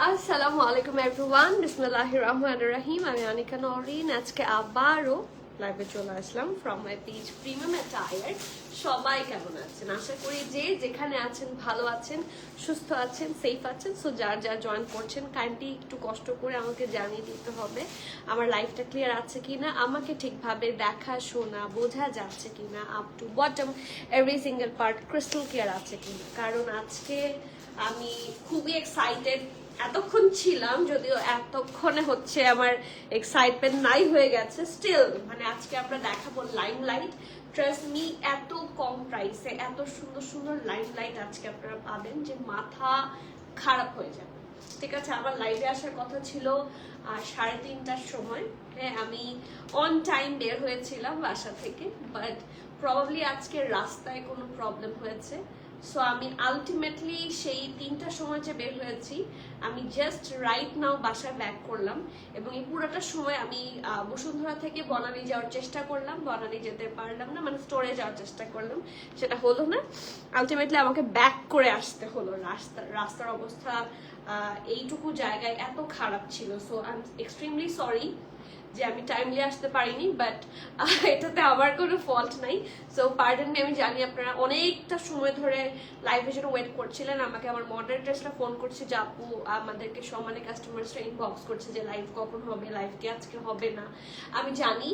আসসালামু আলাইকুম এভরিওয়ান, বিসমিল্লাহির রহমানির রহিম। আমি অনিকা নরিন। আজকে আবারও লাইভে চলে আসলাম from my page premium attire. সবাই কেমন আছেন? আশা করি যে যেখানে আছেন ভালো আছেন, সুস্থ আছেন, সেফ আছেন। সো যার যার জয়েন করছেন কাইন্ডলি একটু কষ্ট করে আমাকে জানিয়ে দিতে হবে আমার লাইফটা ক্লিয়ার আছে কিনা, আমাকে ঠিকভাবে দেখা শোনা বোঝা যাচ্ছে কিনা, up to bottom every single part crystal clear আছে কিনা। কারণ আজকে আমি খুবই এক্সাইটেড এতক্ষণ ছিলাম, যদিও এতক্ষণে হচ্ছে আমার এক্সাইটমেন্ট নাই হয়ে গেছে। স্টিল মানে আজকে আমরা দেখাবো লাইমলাইট। ট্রাস্ট মি, এত কম প্রাইসে এত সুন্দর সুন্দর লাইমলাইট আজকে আপনারা পাবেন যে মাথা খারাপ হয়ে যাবে। ঠিক আছে, আমার লাইভে আসার কথা ছিল 3:30টার সময়। হ্যাঁ, আমি অন টাইম বের হয়েছিলাম বাসা থেকে, বাট প্রবাবলি আজকে রাস্তায় কোনো প্রবলেম হয়েছে। সো আমি আলটিমেটলি সেই 3টার সময় যে বের হয়েছি, আমি জাস্ট রাইট নাও বাসায় ব্যাক করলাম। এবং এই পুরোটা সময় আমি বসুন্ধরা থেকে বনানী যাওয়ার চেষ্টা করলাম, বনানী যেতে পারলাম না, মানে স্টোরে যাওয়ার চেষ্টা করলাম, সেটা হলো না। আলটিমেটলি আমাকে ব্যাক করে আসতে হলো। রাস্তার অবস্থা এইটুকু জায়গায় এত খারাপ ছিল। So I am extremely sorry যে আমি টাইমলি আসতে পারিনি, বাট এটাতে আমার কোনো ফল্ট নাই। So pardon me. আমি জানি আপনারা অনেকটা সময় ধরে লাইভের জন্য ওয়েট করছিলেন। আমাকে আমার মডারেটার্সরা ফোন করছে যে আপু আমাদেরকে সমানে কাস্টমার্সরা ইনবক্স করছে যে লাইভ কখন হবে, লাইভ কি আজকে হবে না। আমি জানি,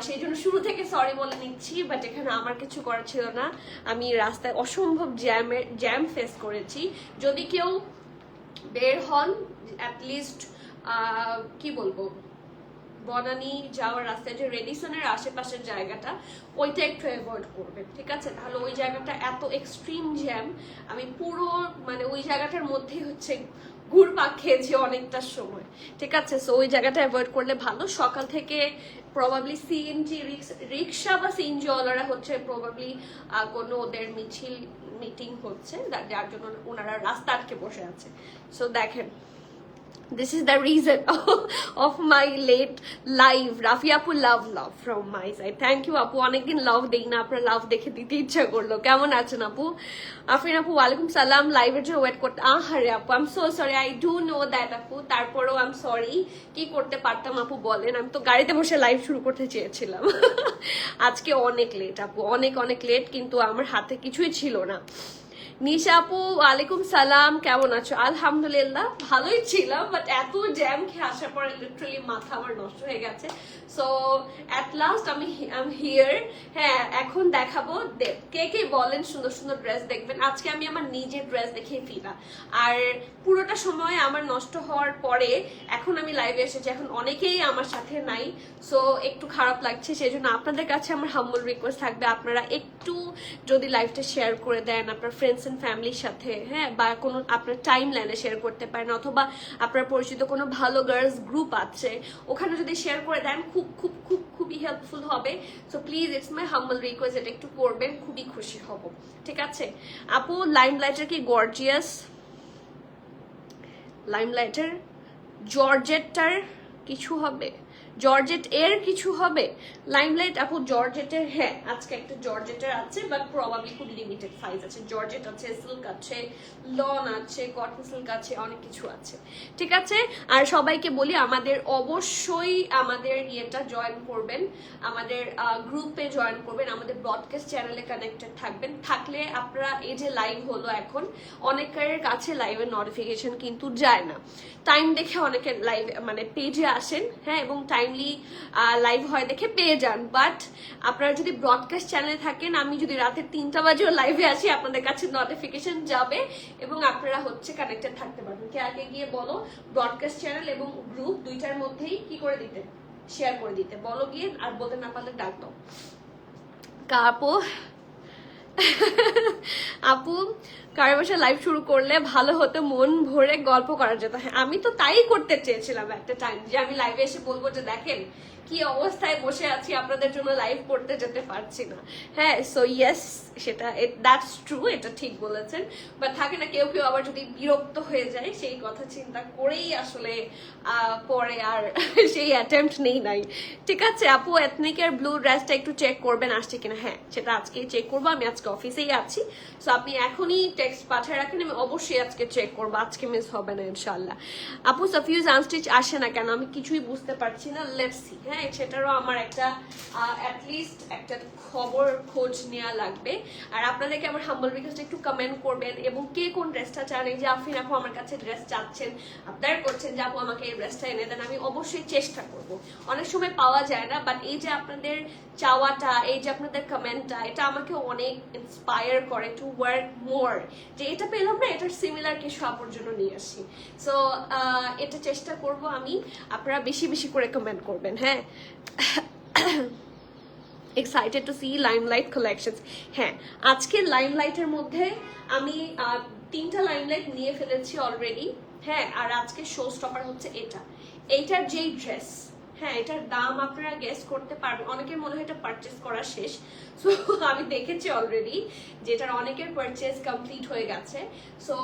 সেই জন্য শুরু থেকে সরি বলে নিচ্ছি, বাট এখানে আমার কিছু করার ছিল না। আমি রাস্তায় অসম্ভব জ্যাম ফেস করেছি। যদি কেউ বের হন অ্যাটলিস্ট কি বলবো, বনানী যাওয়ার রাস্তায় যে রেডিসনের আশেপাশের জায়গাটা, ওইটা একটু অ্যাভয়েড করবেন, ঠিক আছে? তাহলে ওই জায়গাটা এত এক্সট্রিম জ্যাম, আমি পুরো মানে ওই জায়গাটার মধ্যেই হচ্ছে ঘুরপাক খেয়েছি অনেকটা সময়, ঠিক আছে? সো ওই জায়গাটা অ্যাভয়েড করলে ভালো। সকাল থেকে প্রবাবলি সিএনজি রিক্সা বা সিএনজি ওয়ালারা হচ্ছে প্রবাবলি কোনো ওদের মিটিং হচ্ছে, যার জন্য ওনারা রাস্তা আটকে বসে আছে। সো দেখেন, this is the reason of my late live. Rafi apu love from my side. Thank you apu, অনেকদিন লাভ দেই না, আপনার লাভ দেখে দিতে ইচ্ছা করলো। কেমন আছেন আপু? আফরিন আপু ওয়ালাইকুম সালাম। লাইভের জন্য ওয়েট করতে আহারে আপু, I am so sorry, I do know that আপু। তারপরেও আই এম সরি, কি করতে পারতাম আপু বলেন? আমি তো গাড়িতে বসে লাইভ শুরু করতে চেয়েছিলাম। আজকে অনেক লেট আপু, অনেক অনেক লেট, কিন্তু আমার হাতে কিছুই ছিল না। নিশা আপু ওয়ালাইকুম সালাম, কেমন আছো? আলহামদুলিল্লাহ ভালোই ছিলাম, বাট এত জ্যাম খেয়ে আসার পরে লিটারালি মাথা আমার নষ্ট হয়ে গেছে। সো অ্যাট লাস্ট আমি হিয়ার। হ্যাঁ, এখন দেখাবো কে কে বলেন সুন্দর সুন্দর ড্রেস দেখবেন। আজকে আমি আমার নিজের ড্রেস দেখেই ফিরা। আর পুরোটা সময় আমার নষ্ট হওয়ার পরে এখন আমি লাইভে এসেছি, এখন অনেকেই আমার সাথে নাই। সো একটু খারাপ লাগছে, সেই জন্য আপনাদের কাছে আমার হাম্বল রিকোয়েস্ট থাকবে, আপনারা একটু যদি লাইভটা শেয়ার করে দেন আপনার ফ্রেন্ডস এন্ড ফ্যামিলির সাথে, হ্যাঁ, বা কোনো আপনার টাইম লাইনে শেয়ার করতে পারেন, অথবা আপনার পরিচিত কোনো ভালো গার্লস গ্রুপ আছে ওখানে যদি শেয়ার করে দেন খুব খুব খুব খুবই হেল্পফুল হবে। So please, it's my humble request, এটা একটু করবেন, খুবই খুশি হব, ঠিক আছে? আপু লাইমলাইটের কি গর্জিয়াস? লাইমলাইটের জর্জেটটার কিছু হবে? জর্জেট এর কিছু হবে? লাইমলাইট আপু জর্জেটের, হ্যাঁ আজকে একটা জর্জেটের আছে, বাট প্রবাবলি খুব লিমিটেড সাইজ আছে। জর্জেট আছে, সিল্ক আছে, লন আছে, কটন সিল্ক আছে, অনেক কিছু আছে, ঠিক আছে? আর সবাইকে বলি আমাদের অবশ্যই আমাদের ইয়েটা জয়েন করবেন, আমাদের গ্রুপে জয়েন করবেন, আমাদের ব্রডকাস্ট চ্যানেলে কানেক্টেড থাকবেন। থাকলে আপনারা এই যে লাইভ হলো, এখন অনেকের কাছে লাইভের নোটিফিকেশন কিন্তু যায় না, টাইম দেখে অনেকের লাইভ মানে পেজে আসেন, হ্যাঁ, এবং টাইমলি লাইভ হয় দেখে পেয়ে যান। বাট আপনারা যদি ব্রডকাস্ট চ্যানেলে থাকেন, আমি যদি রাতের 3টা বাজেও লাইভে আসি, আপনাদের কাছে নোটিফিকেশন যাবে এবং আপনারা হচ্ছে কানেক্টেড থাকতে পারবেন। কে আগে গিয়ে বলো ব্রডকাস্ট চ্যানেল এবং গ্রুপ দুইটার মধ্যেই কি করে দিতে, শেয়ার করে দিতে বলো গিয়ে, আর বলতে না পারলে ডাক দাও। কাপো আপু কারো বসে লাইভ শুরু করলে ভালো হতো, মন ভরে গল্প করা যেত। হ্যাঁ, আমি তো তাই করতে চেয়েছিলাম একটা টাইম, যে আমি লাইভে এসে বলবো যে দেখেন কি অবস্থায় বসে আছি, আপনাদের জন্য লাইভ করতে যেতে পারছি না। হ্যাঁ, সো ইয়েস, সেটা দ্যাটস ট্রু, এটা ঠিক বলেছেন। বাট থাকে না কেউ কেউ আবার যদি বিরক্ত হয়ে যায়, সেই কথা চিন্তা করেই আসলে পরে আর সেই অ্যাটেম্পট নেই নাই, ঠিক আছে? আপু এথনিকের ব্লু ড্রেসটা একটু চেক করবেন আসছে কিনা। হ্যাঁ, সেটা আজকেই চেক করবো, আমি আজকে অফিসেই আছি। সো আপনি এখনই টেক্সট পাঠিয়ে রাখেন, আমি অবশ্যই আজকে চেক করবো, আজকে মিস হবে না ইনশাল্লাহ। আপু সাফিউজ আনস্টিচ আসে না কেন, আমি কিছুই বুঝতে পারছি না, লেটস সি। হ্যাঁ, সেটারও আমার একটা অ্যাটলিস্ট একটা খোঁজ নেওয়া লাগবে। আর আপনাদেরকে আমার হাম্বল রিকোয়েস্ট একটু কমেন্ট করবেন, এবং কে কোন ড্রেসটা চান। এই যে আফরিন আপু আমার কাছে ড্রেস চাচ্ছেন, আপনারা করছেন যে আপু আমাকে এই ড্রেসটা এনে দেন, আমি অবশ্যই চেষ্টা করব। অনেক সময় পাওয়া যায় না, বাট এই যে আপনাদের চাওয়াটা, এই যে আপনাদের কমেন্টটা, এটা আমাকে অনেক ইন্সপায়ার করে টু ওয়ার্ক মোর, যে এটা পেলাম না, এটার সিমিলার কিছু আপুর জন্য নিয়ে আসি। সো এটা চেষ্টা করব আমি, আপনারা বেশি বেশি করে কমেন্ট করবেন। হ্যাঁ, excited to see Limelight collections. হ্যাঁ, আজকের লাইমলাইটের মধ্যে আমি 3টা লাইমলাইট নিয়ে ফেলেছি অলরেডি। হ্যাঁ, আর আজকে শো স্টপার হচ্ছে এইটার যেই ড্রেস, হ্যাঁ এটার দাম আপনারা গেস করতে পারবেন। অনেকের মনে হয় এটা পারচেস করা শেষ, সো আমি দেখেছি অলরেডি যেটার অনেকের পারচেস কমপ্লিট হয়ে গেছে। সো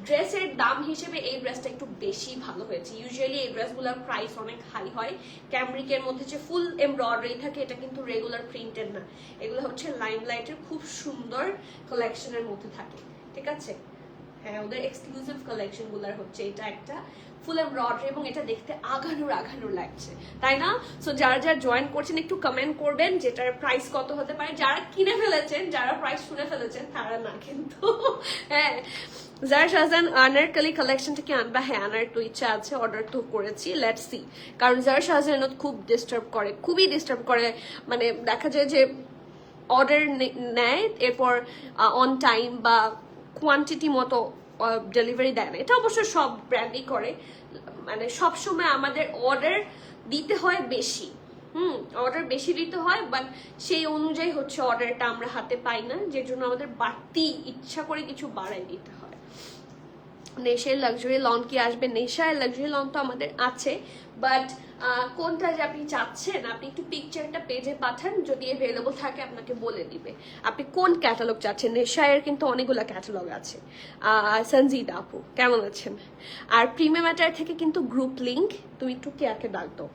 ড্রেসের দাম হিসেবে এই ড্রেসটা একটু বেশি ভালো হয়েছে। ইউজুয়ালি এই ড্রেসগুলোর প্রাইস অনেক হাই হয়। ক্যামরিকের মধ্যে যে ফুল এমব্রয়ডারি থাকে, এটা কিন্তু রেগুলার প্রিন্টেড না, এগুলো হচ্ছে লাইমলাইটের খুব সুন্দর কালেকশনের মধ্যে থাকে। ঠিক আছে, হ্যাঁ ওদের এক্সক্লুসিভ কালেকশন গুলার হচ্ছে এটা একটা ফুল এমব্রয়ডারি, এবং এটা দেখতে আঘানুর লাগছে, তাই না? সো যারা যারা জয়েন করছেন একটু কমেন্ট করবেন যেটার প্রাইস কত হতে পারে। যারা কিনে ফেলেছেন, যারা প্রাইস শুনে ফেলেছেন তারা না কিন্তু। হ্যাঁ, যারা শাহজাহান আনারকলি কালেকশনটা কি আনবা? হ্যাঁ, আনার তো ইচ্ছা আছে, অর্ডার তো করেছি, লেটস সি। কারণ যারা শাহজাহান খুব ডিস্টার্ব করে, খুবই ডিস্টার্ব করে, মানে দেখা যায় যে অর্ডার নেয়, এরপর অন টাইম বা কোয়ান্টিটি মতো ডেলিভারি দেয় না। এটা অবশ্য সব ব্র্যান্ডই করে, মানে সব সময় আমাদের অর্ডার দিতে হয় বেশি, অর্ডার বেশি দিতে হয়, বাট সেই অনুযায়ী হচ্ছে অর্ডারটা আমরা হাতে পাই না, যে জন্য আমাদের বাড়তি ইচ্ছা করে কিছু বাড়াই দিতে হয়। নেশার লাক্সারি লন কি আসবে? নেশার লাক্সারি লন তো আমাদের আছে, বাট কোনটা যে আপনি চাচ্ছেন, আপনি একটু পিকচারটা পেজে পাঠান, যদি অ্যাভেলেবল থাকে আপনাকে বলে দিবে আপনি কোন ক্যাটালগ চাচ্ছেন। নেশায়ের কিন্তু অনেকগুলো ক্যাটালগ আছে। সঞ্জিদা আপু কেমন আছেন? আর প্রিমিয়াম ম্যাটার থেকে কিন্তু গ্রুপ লিঙ্ক, তুমি একটু কেয়াকে ডাক দাও,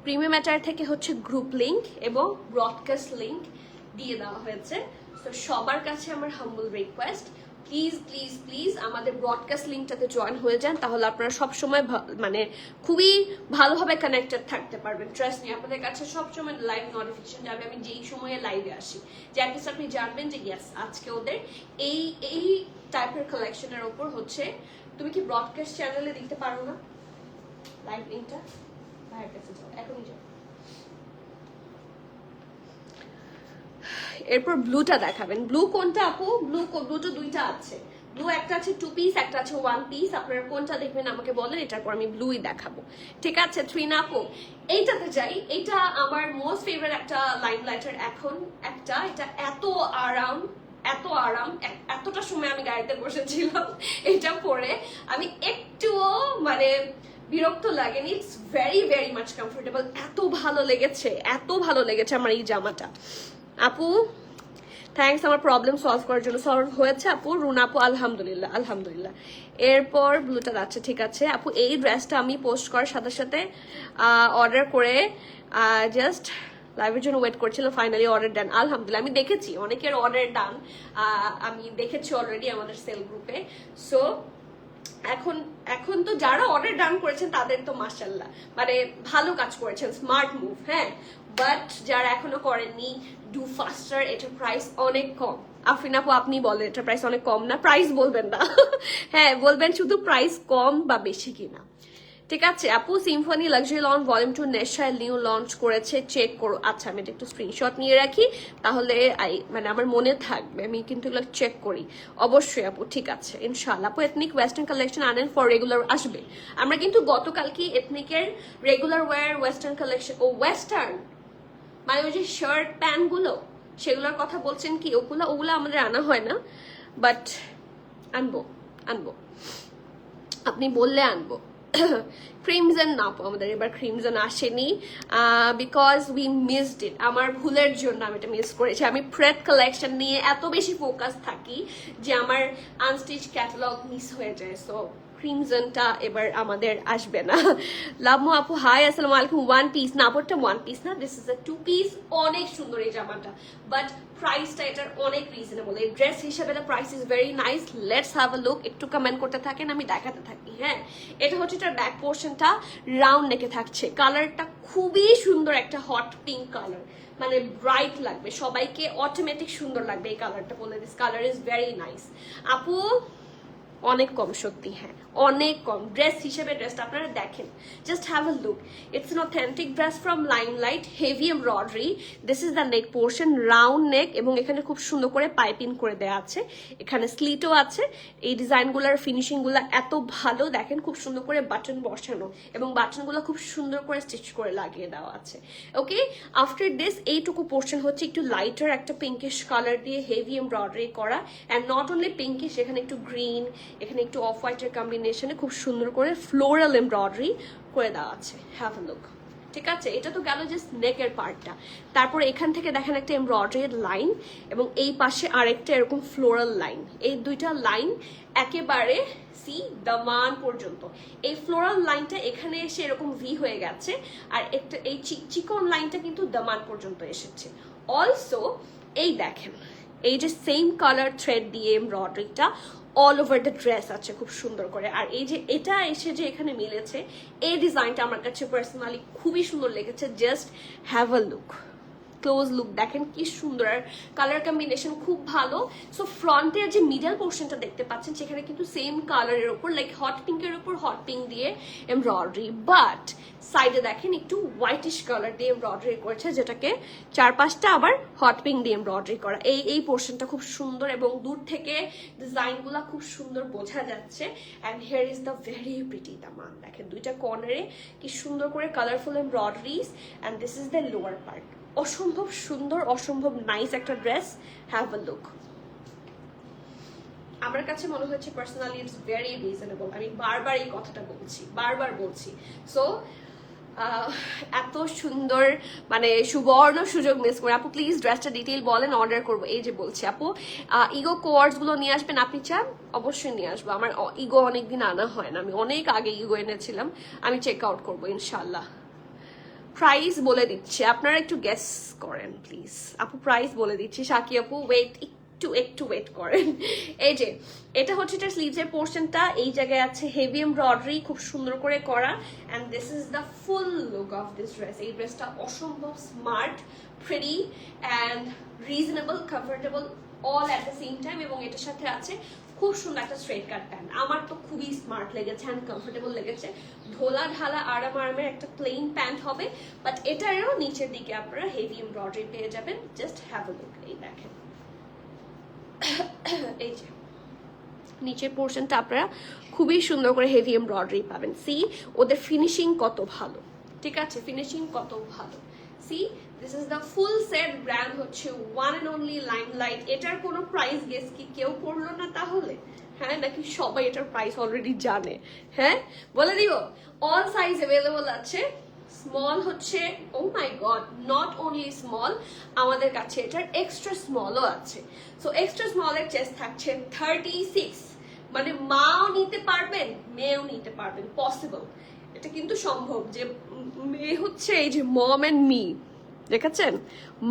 প্রিমিয়াম ম্যাটার থেকে হচ্ছে গ্রুপ লিঙ্ক এবং ব্রডকাস্ট লিঙ্ক দিয়ে দেওয়া হয়েছে। তো সবার কাছে আমার humble request, please please please আমাদের ব্রডকাস্ট লিঙ্কটাতে জয়েন হয়ে যান, তাহলে আপনারা সবসময় মানে খুবই ভালোভাবে কানেক্টেড থাকতে পারবেন। ট্রাস্ট মি, আপনাদের কাছে সবসময় লাইভ নোটিফিকেশন যাবে আমি যেই সময়ে লাইভে আসি, যে অ্যাটলিস্ট আপনি জানবেন যে ইয়েস আজকে ওদের এই টাইপের কালেকশনের ওপর হচ্ছে। তুমি কি ব্রডকাস্ট চ্যানেলে দিতে পারো না লাইভ লিঙ্কটা? ভাইয়ের কাছে যাও, এখনই যাও। এরপর ব্লুটা দেখাবেন। ব্লু কোনটা আপু? ব্লু তো 2টা আছে। ব্লু একটা আছে 2 পিস, একটা আছে 1 পিস। আপনারা কোনটা দেখবেন আমাকে বলেন, এটার পর আমি ব্লুই দেখাবো। ঠিক আছে, 3 না আপু? এইটাতে যাই। এটা আমার মোস্ট ফেভারিট একটা লাইমলাইটার এখন একটা। এটা এত আরাম, এতটা সময় আমি গাড়িতে বসেছিলাম এটা পরে, আমি একটুও মানে বিরক্ত লাগেনি। It's very very much comfortable. এত ভালো লেগেছে আমার এই জামাটা। আপু থ্যাঙ্কস আমার প্রবলেম সলভ করার জন্য। সলভ হয়েছে আপু? রুনা আপু আলহামদুলিল্লাহ। এরপর ব্লুটা যাচ্ছে। ঠিক আছে আপু, এই ড্রেসটা আমি পোস্ট করার সাথে সাথে অর্ডার করে জাস্ট লাইভের জন্য ওয়েট করছিলাম, ফাইনালি অর্ডার ডান। আলহামদুলিল্লাহ, আমি দেখেছি অনেকের অর্ডার ডান, আমি দেখেছি অলরেডি আমাদের সেল গ্রুপে। সো এখন তো যারা অর্ডার ডান করেছেন তাদের তো মাশাআল্লাহ, মানে ভালো কাজ করেছেন, স্মার্ট মুভ। হ্যাঁ, বাট যারা এখনো করেননি, ডু ফাস্টার। এটার প্রাইস অনেক কম। আফরিন আপু আপনি বলেন এটার প্রাইস অনেক কম না? প্রাইস বলবেন না, হ্যাঁ বলবেন শুধু প্রাইস কম বা বেশি কিনা। ঠিক আছে আপু, সিম্ফনি লাক্সারি লন ভলিউম 2 নেশায় নিউ লঞ্চ করেছে, চেক করো। আচ্ছা, আমি একটু স্ক্রিনশট নিয়ে রাখি, তাহলে মানে আমার মনে থাকবে, আমি কিন্তু এগুলো চেক করি অবশ্যই আপু। ঠিক আছে ইনশাআল্লাহ। আপু এথনিক ওয়েস্টার্ন কালেকশন আনেন ফর রেগুলার আসবে। আমরা কিন্তু গতকালকে এথনিকের রেগুলার ওয়্যার ওয়েস্টার্ন কালেকশন, ও ওয়েস্টার্ন মানে ওই যে শার্ট প্যান্ট গুলো, সেগুলোর কথা বলছেন কি? ওগুলো আমাদের আনা হয় না, বাট আনবো আপনি বললে আনবো। ক্রিমজন না আপু, আমাদের এবার ক্রিমজন আসেনি, বিকজ উই মিসড ইট। আমার ভুলের জন্য আমি এটা মিস করেছি। আমি প্রেড কালেকশন নিয়ে এত বেশি ফোকাস থাকি যে আমার আনস্টিচ ক্যাটালগ মিস হয়ে যায়। সো ক্রিমজনটা এবার আমাদের আসবে না। লাভমু আপু হাই, আসসালামু আলাইকুম। ওয়ান পিস না, আপরটা ওয়ান পিস না, this is a two piece. অনেক সুন্দর এই জামাটা, বাট প্রাইসটা এটার অনেক রিজনেবল। এই ড্রেস হিসেবে the price is very nice. Let's have a look. একটু কমেন্ট করতে থাকেন, আমি দেখাতে থাকি। হ্যাঁ, এটা হচ্ছে এটার ব্যাক পোর্শনটা, রাউন্ড নেকে থাকছে। কালারটা খুবই সুন্দর, একটা হট পিঙ্ক কালার, মানে ব্রাইট লাগবে সবাইকে, অটোমেটিক সুন্দর লাগবে এই কালারটা। বলে this colour is very nice. আপু অনেক কম, সত্যি হ্যাঁ অনেক কম। ড্রেস হিসেবে ড্রেসটা আপনারা দেখেন, just have a look. It's an authentic dress from limelight, heavy embroidery. This is the neck portion, round neck, এবং এখানে খুব সুন্দর করে পাইপিং করে দেওয়া আছে। এখানে স্লিটও আছে। এই ডিজাইনগুলোর ফিনিশিংগুলো এত ভালো, দেখেন খুব সুন্দর করে বাটন বসানো, এবং বাটনগুলো খুব সুন্দর করে স্টিচ করে লাগিয়ে দেওয়া আছে। ওকে, আফটার দিস এইটুকু পোর্শন হচ্ছে একটু লাইটার একটা পিঙ্কিশ কালার দিয়ে হেভি এমব্রয়ডারি করা, অ্যান্ড নট অনলি পিঙ্কিশ, এখানে একটু গ্রিন, এখানে একটু অফ হোয়াইটের কম্বিনেশনে খুব সুন্দর করে ফ্লোরাল এমব্রয়ডারি করে দেওয়া আছে। Have a look. ঠিক আছে, এটা তো গেল জাস্ট নেকের পার্টটা। তারপর এখান থেকে দেখেন একটা এমব্রয়ডারির লাইন, এবং এই পাশে আরেকটা এরকম ফ্লোরাল লাইন। এই দুইটা লাইন একেবারে সি দামান পর্যন্ত। এই ফ্লোরাল লাইনটা এখানে এসে এরকম ভি হয়ে গেছে, আর একটা এই চিকন লাইনটা কিন্তু দামান পর্যন্ত এসেছে। অলসো এই দেখেন, এই যে সেম কালার থ্রেড দিয়ে এমব্রয়ডারিটা অল ওভার দ্য ড্রেস আছে খুব সুন্দর করে। আর এই যে এটা এসে যে এখানে মিলেছে, এই ডিজাইনটা আমার কাছে পার্সোনালি খুবই সুন্দর লেগেছে। Just have a look, close look দেখেন কি সুন্দর, আর কালার কম্বিনেশন খুব ভালো। সো ফ্রন্টের যে মিডল পোর্শনটা দেখতে পাচ্ছেন, সেখানে কিন্তু সেম কালারের উপর, লাইক হট পিঙ্কের উপর হট পিঙ্ক দিয়ে এমব্রয়ডারি, বাট সাইডে দেখেন একটু হোয়াইটিশ কালার দিয়ে এমব্রয়ডারি করেছে, যেটাকে চারপাশটা আবার হট পিঙ্ক দিয়ে এমব্রয়ডারি করা। এই পোর্শনটা খুব সুন্দর, এবং দূর থেকে ডিজাইনগুলো খুব সুন্দর বোঝা যাচ্ছে। And hair is the very pretty দামান, দেখেন দুইটা কর্নারে কি সুন্দর করে colourful embroideries, and this is the lower part. অসম্ভব সুন্দর, অসম্ভব নাইস একটা ড্রেস। Have a look. আমার কাছে মনে হচ্ছে পার্সোনালি ইটস ভেরি রিজনেবল। আমি বারবার এই কথাটা বলছি, বারবার বলছি। সো এত সুন্দর, মানে সুবর্ণ সুযোগ মিস করে। আপু প্লিজ ড্রেসটা ডিটেইল বলেন, অর্ডার করবো। এই যে বলছি আপু, ইগো কোয়ার্ডস গুলো নিয়ে আসবেন, আপনি চান অবশ্যই নিয়ে আসবো। আমার ইগো অনেকদিন আনা হয় না, আমি অনেক আগে ইগো এনেছিলাম, আমি চেক আউট করবো ইনশাল্লাহ। প্রাইস বলে দিচ্ছি, আপনারা একটু গেস করেন প্লিজ। আপু প্রাইস বলে দিচ্ছি, সাকি আপু ওয়েট, একটু ওয়েট করেন। এই যে এটা হচ্ছে এটা স্লিভসের পোর্শনটা, এই জায়গায় আছে হেভি এমব্রয়ডারি খুব সুন্দর করে করা, and this is the full look of this dress. এই ড্রেসটা অসম্ভব smart, pretty and reasonable, comfortable all at the same time. এবং এটার সাথে আছে খুব সুন্দর একটা স্ট্রেট কাট প্যান্ট। আমার তো খুবই স্মার্ট লেগেছে অ্যান্ড কমফোর্টেবল লেগেছে। ধোলা ঢালা আরামের একটা প্লেন প্যান্ট হবে, বাট এটারও নিচের দিকে আপনারা হেভি এমব্রয়ডারি পেয়ে যাবেন। Just have a look. এই দেখেন, এই যে নিচের পোর্শনটা আপনারা খুবই সুন্দর করে হেভি এমব্রয়ডারি পাবেন। সি ওদের ফিনিশিং কত ভালো, ঠিক আছে, ফিনিশিং কত ভালো। C this is the full set. Brand হচ্ছে ওয়ান অ্যান্ড অনলি লাইমলাইট। এটার কোনো প্রাইস গেস কি কেউ করলো না তাহলে? হ্যাঁ, নাকি সবাই এটার প্রাইস অলরেডি জানে? হ্যাঁ, বলে দিও। অল সাইজ অ্যাভেলেবল আছে। স্মল হচ্ছে, ও my god, not only small, আমাদের কাছে এটার এক্সট্রা স্মলও আছে। সো এক্সট্রা স্মলের চেস্ট থাকছে 36, মানে মাও নিতে পারবেন মেয়েও নিতে পারবেন, পসিবল। এটা কিন্তু সম্ভব যে মেয়ে হচ্ছে এই যে মম এন্ড মি, দেখেছেন,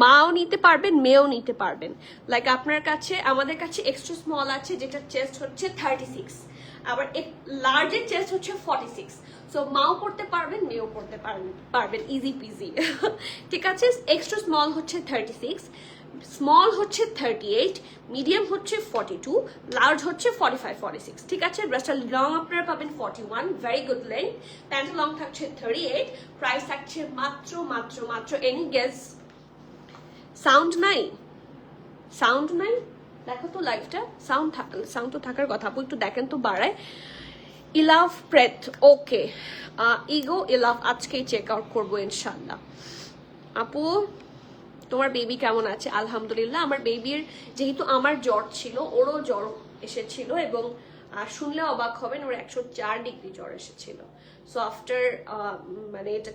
মাও নিতে পারবেন মেয়েও নিতে পারবেন। লাইক আপনার কাছে, আমাদের কাছে এক্সট্রা স্মল আছে যেটার চেস্ট হচ্ছে 36, আবার লার্জের চেস্ট হচ্ছে 46। সো মাও পড়তে পারবেন মেয়েও পড়তে পারবেন, ইজি পিজি। ঠিক আছে, এক্সট্রা স্মল হচ্ছে 36, স্মল হচ্ছে 38, মিডিয়াম হচ্ছে 42, লার্জ হচ্ছে 45, 46। ঠিক আছে, ড্রেসটা লং আপনারা পাবেন 41, very good length. Pant long থাকছে 38, প্রাইস থাকছে মাত্র মাত্র মাত্র, এনি গেস? সাউন্ড নাই, সাউন্ড নাই, দেখো তো লাইভটা, সাউন্ড তো থাকার কথা। আপু একটু দেখেন তো বাড়ায়। ইলাভ প্রেথ, ওকে, ইগো ইলাভ আজকেই চেক আউট করবো ইনশাল্লাহ। আপু তোমার বেবি কেমন আছে? আলহামদুলিল্লাহ। আমার বেবির যেহেতু আমার জ্বর ছিল, ওরও জ্বর এসেছিল, এবং শুনলে অবাক হবেন ওর 104 ডিগ্রি জ্বর এসেছিল। সো আফটার মানে এটা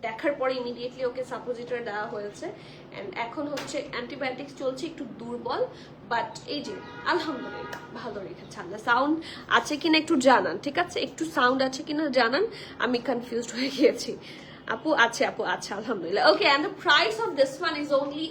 দেখার পরে ইমিডিয়েটলি ওকে সাপোজিটর দেওয়া হয়েছে অ্যান্ড এখন হচ্ছে অ্যান্টিবায়োটিক্স চলছে, একটু দুর্বল, বাট এই যে আলহামদুলিল্লাহ ভালো রেখেছে আল্লাহ। সাউন্ড আছে কিনা একটু জানান, ঠিক আছে? একটু সাউন্ড আছে কিনা জানান, আমি কনফিউজড হয়ে গিয়েছি। আপু আছে, আপু আছে, আলহামদুলিল্লাহ। Okay, and the price of this one is only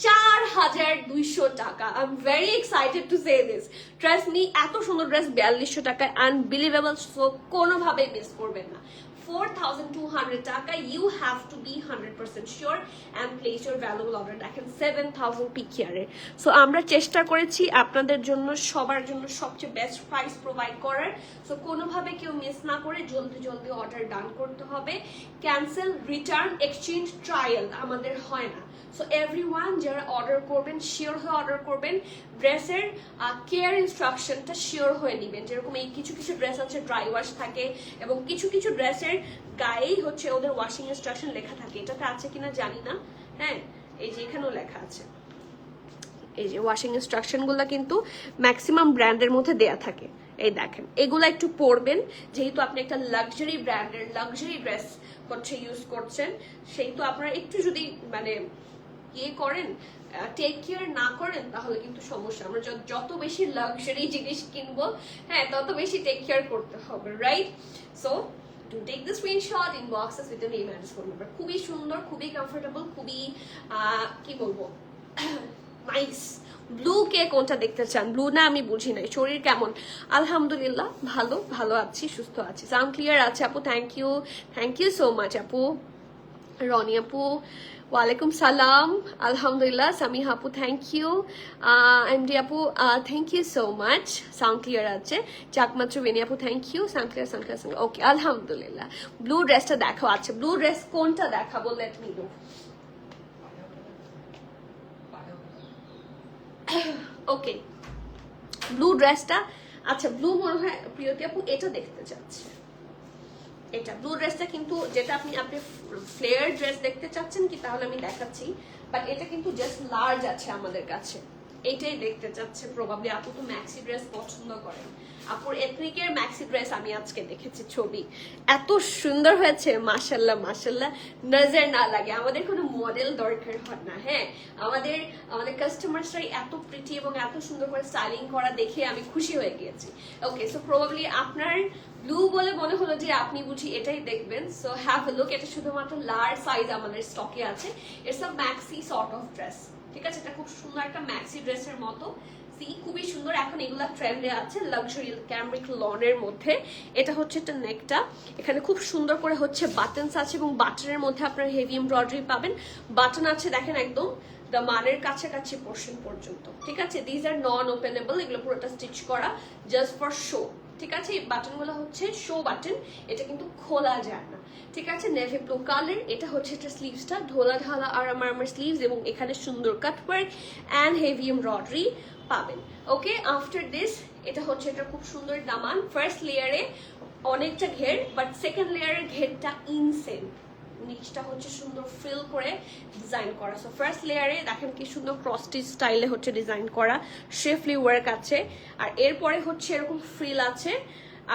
4200 taka. I am very excited to say this. Trust me, এত সুন্দর ড্রেস 4200 টাকায় আনবিলিভেবল, সো কোনোভাবেই মিস করবেন না। 4200 টাকা, you have to be 100% sure and place your valuable order. দেখেন 7000 পিকিয়ারে। So আমরা চেষ্টা করেছি আপনাদের জন্য, সবার জন্য সবচেয়ে বেস্ট প্রাইস প্রোভাইড করার। সো কোনোভাবে কেউ মিস না করে জলদি জলদি অর্ডার ডান করতে হবে। ক্যান্সেল, রিটার্ন, এক্সচেঞ্জ, ট্রায়াল আমাদের হয় না। সো এভরিওয়ান যারা অর্ডার করবেন শিওর হয়ে অর্ডার করবেন। ড্রেসের কেয়ার ইনস্ট্রাকশনটা শিওর হয়ে নেবেন। যেরকম এই কিছু কিছু ড্রেস আছে ড্রাই ওয়াশ থাকে এবং কিছু কিছু ড্রেসের গায়েই হচ্ছে ওদের ওয়াশিং ইনস্ট্রাকশন লেখা থাকে। এটাতে আছে কিনা জানি না, হ্যাঁ এই যে এখানেও লেখা আছে। এই যে ওয়াশিং ইনস্ট্রাকশনগুলো কিন্তু ম্যাক্সিমাম ব্র্যান্ডের মধ্যে দেয়া থাকে। এই দেখেন, এগুলো একটু পরবেন, যেহেতু আপনি একটা লাক্সারি ব্র্যান্ডের লাক্সারি ড্রেস হচ্ছে ইউজ করছেন, সেহেতু আপনারা একটু যদি মানে ইয়ে করেন, টেক কেয়ার না করেন, তাহলে কিন্তু সমস্যা। আমরা যত বেশি লাক্সারি জিনিস কিনবো, হ্যাঁ তত বেশি টেক কেয়ার করতে হবে, right? So to take the screenshot, inbox us with the name and phone number. খুবই সুন্দর, খুবই কমফোর্টেবল, খুবই কি বলবো নাইস। ব্লু কে কোনটা দেখতে চান? ব্লু না আমি বুঝি নাই। শরীর কেমন? আলহামদুলিল্লাহ ভালো, ভালো আছি, সুস্থ আছি। সাউন্ড ক্লিয়ার আছে আপু? থ্যাংক ইউ সো মাচ আপু। রনি আপু ওয়ালাইকুম সালাম, আলহামদুলিল্লাহ। সামিহা আপু থ্যাংক ইউ। এমডি আপু thank you so much. Sound clear আছে। চাকমাত্র বেনি আপু thank you. Sound clear. Okay আলহামদুলিল্লাহ। ব্লু ড্রেসটা দেখাও। আচ্ছা ব্লু ড্রেস কোনটা দেখাবো? Let me know. Okay blue ড্রেসটা, আচ্ছা ব্লু মনে হয় প্রিয়তি আপু এটা দেখতে চাচ্ছে। এটা ব্লু ড্রেসটা কিন্তু যেটা আপনি ফ্লেয়ার ড্রেস দেখতে চাচ্ছেন কি, তাহলে আমি দেখাচ্ছি, বাট এটা কিন্তু জাস্ট লার্জ আছে আমাদের কাছে। এটাই দেখতে চাচ্ছে প্রবাবলি। আপু তো ম্যাক্সি ড্রেস পছন্দ করেন। আপুর এথনিকের ম্যাক্সি ড্রেস আমি আজকে দেখেছি ছবি, এত সুন্দর হয়েছে, মাশাল্লাহ মাশাল্লাহ, নজর না লাগে। আমাদের কোনো মডেল দরকার হয় না, হ্যাঁ আমাদের কাস্টমার্সরাই এত প্রিটি এবং এত সুন্দর করে স্টাইলিং করা দেখে আমি খুশি হয়ে গিয়েছি। ওকে, সো প্রবাবলি আপনার ব্লু বলে মনে হলো যে আপনি বুঝি এটাই দেখবেন। So have a look. এটা শুধুমাত্র লার্জ সাইজ আমাদের স্টকে আছে। It's a maxi sort of dress, ঠিক আছে? এটা খুব সুন্দর একটা ম্যাক্সি ড্রেসের মতো, সি খুবই সুন্দর। এখন এগুলা ট্রেন্ডে আছে লাক্সারি ক্যামব্রিক লনের মধ্যে। এটা হচ্ছে একটা নেকটা, এখানে খুব সুন্দর করে হচ্ছে বাটনস আছে এবং বাটনের মধ্যে আপনার হেভি এমব্রয়ডারি পাবেন। বাটন আছে দেখেন একদম মানের কাছাকাছি পোর্শন পর্যন্ত, ঠিক আছে? দিজ আর নন ওপেনেবল, এগুলো পুরোটা স্টিচ করা জাস্ট ফর শো, ঠিক আছে? এই বাটনগুলো হচ্ছে শো বাটন, এটা কিন্তু খোলা যায় না, ঠিক আছে? Navy blue colour. এটা হচ্ছে একটা স্লিভসটা ঢোলা ঢালা আর আমার স্লিভস এবং এখানে সুন্দর কাটওয়ার্ক অ্যান্ড হেভি এমব্রয়ডারি পাবেন। ওকে, আফটার দিস এটা হচ্ছে এটা খুব সুন্দর দামান। ফার্স্ট লেয়ারে অনেকটা ঘের, বাট সেকেন্ড লেয়ারের ঘেরটা ইনসেন। নিচটা হচ্ছে সুন্দর ফিল করে ডিজাইন করা। সো ফার্স্ট লেয়ারে দেখেন কি সুন্দর ক্রস স্টিচ স্টাইলে হচ্ছে ডিজাইন করা, শেফলি ওয়ার্ক আছে। আর এরপরে হচ্ছে এরকম ফ্রিল আছে।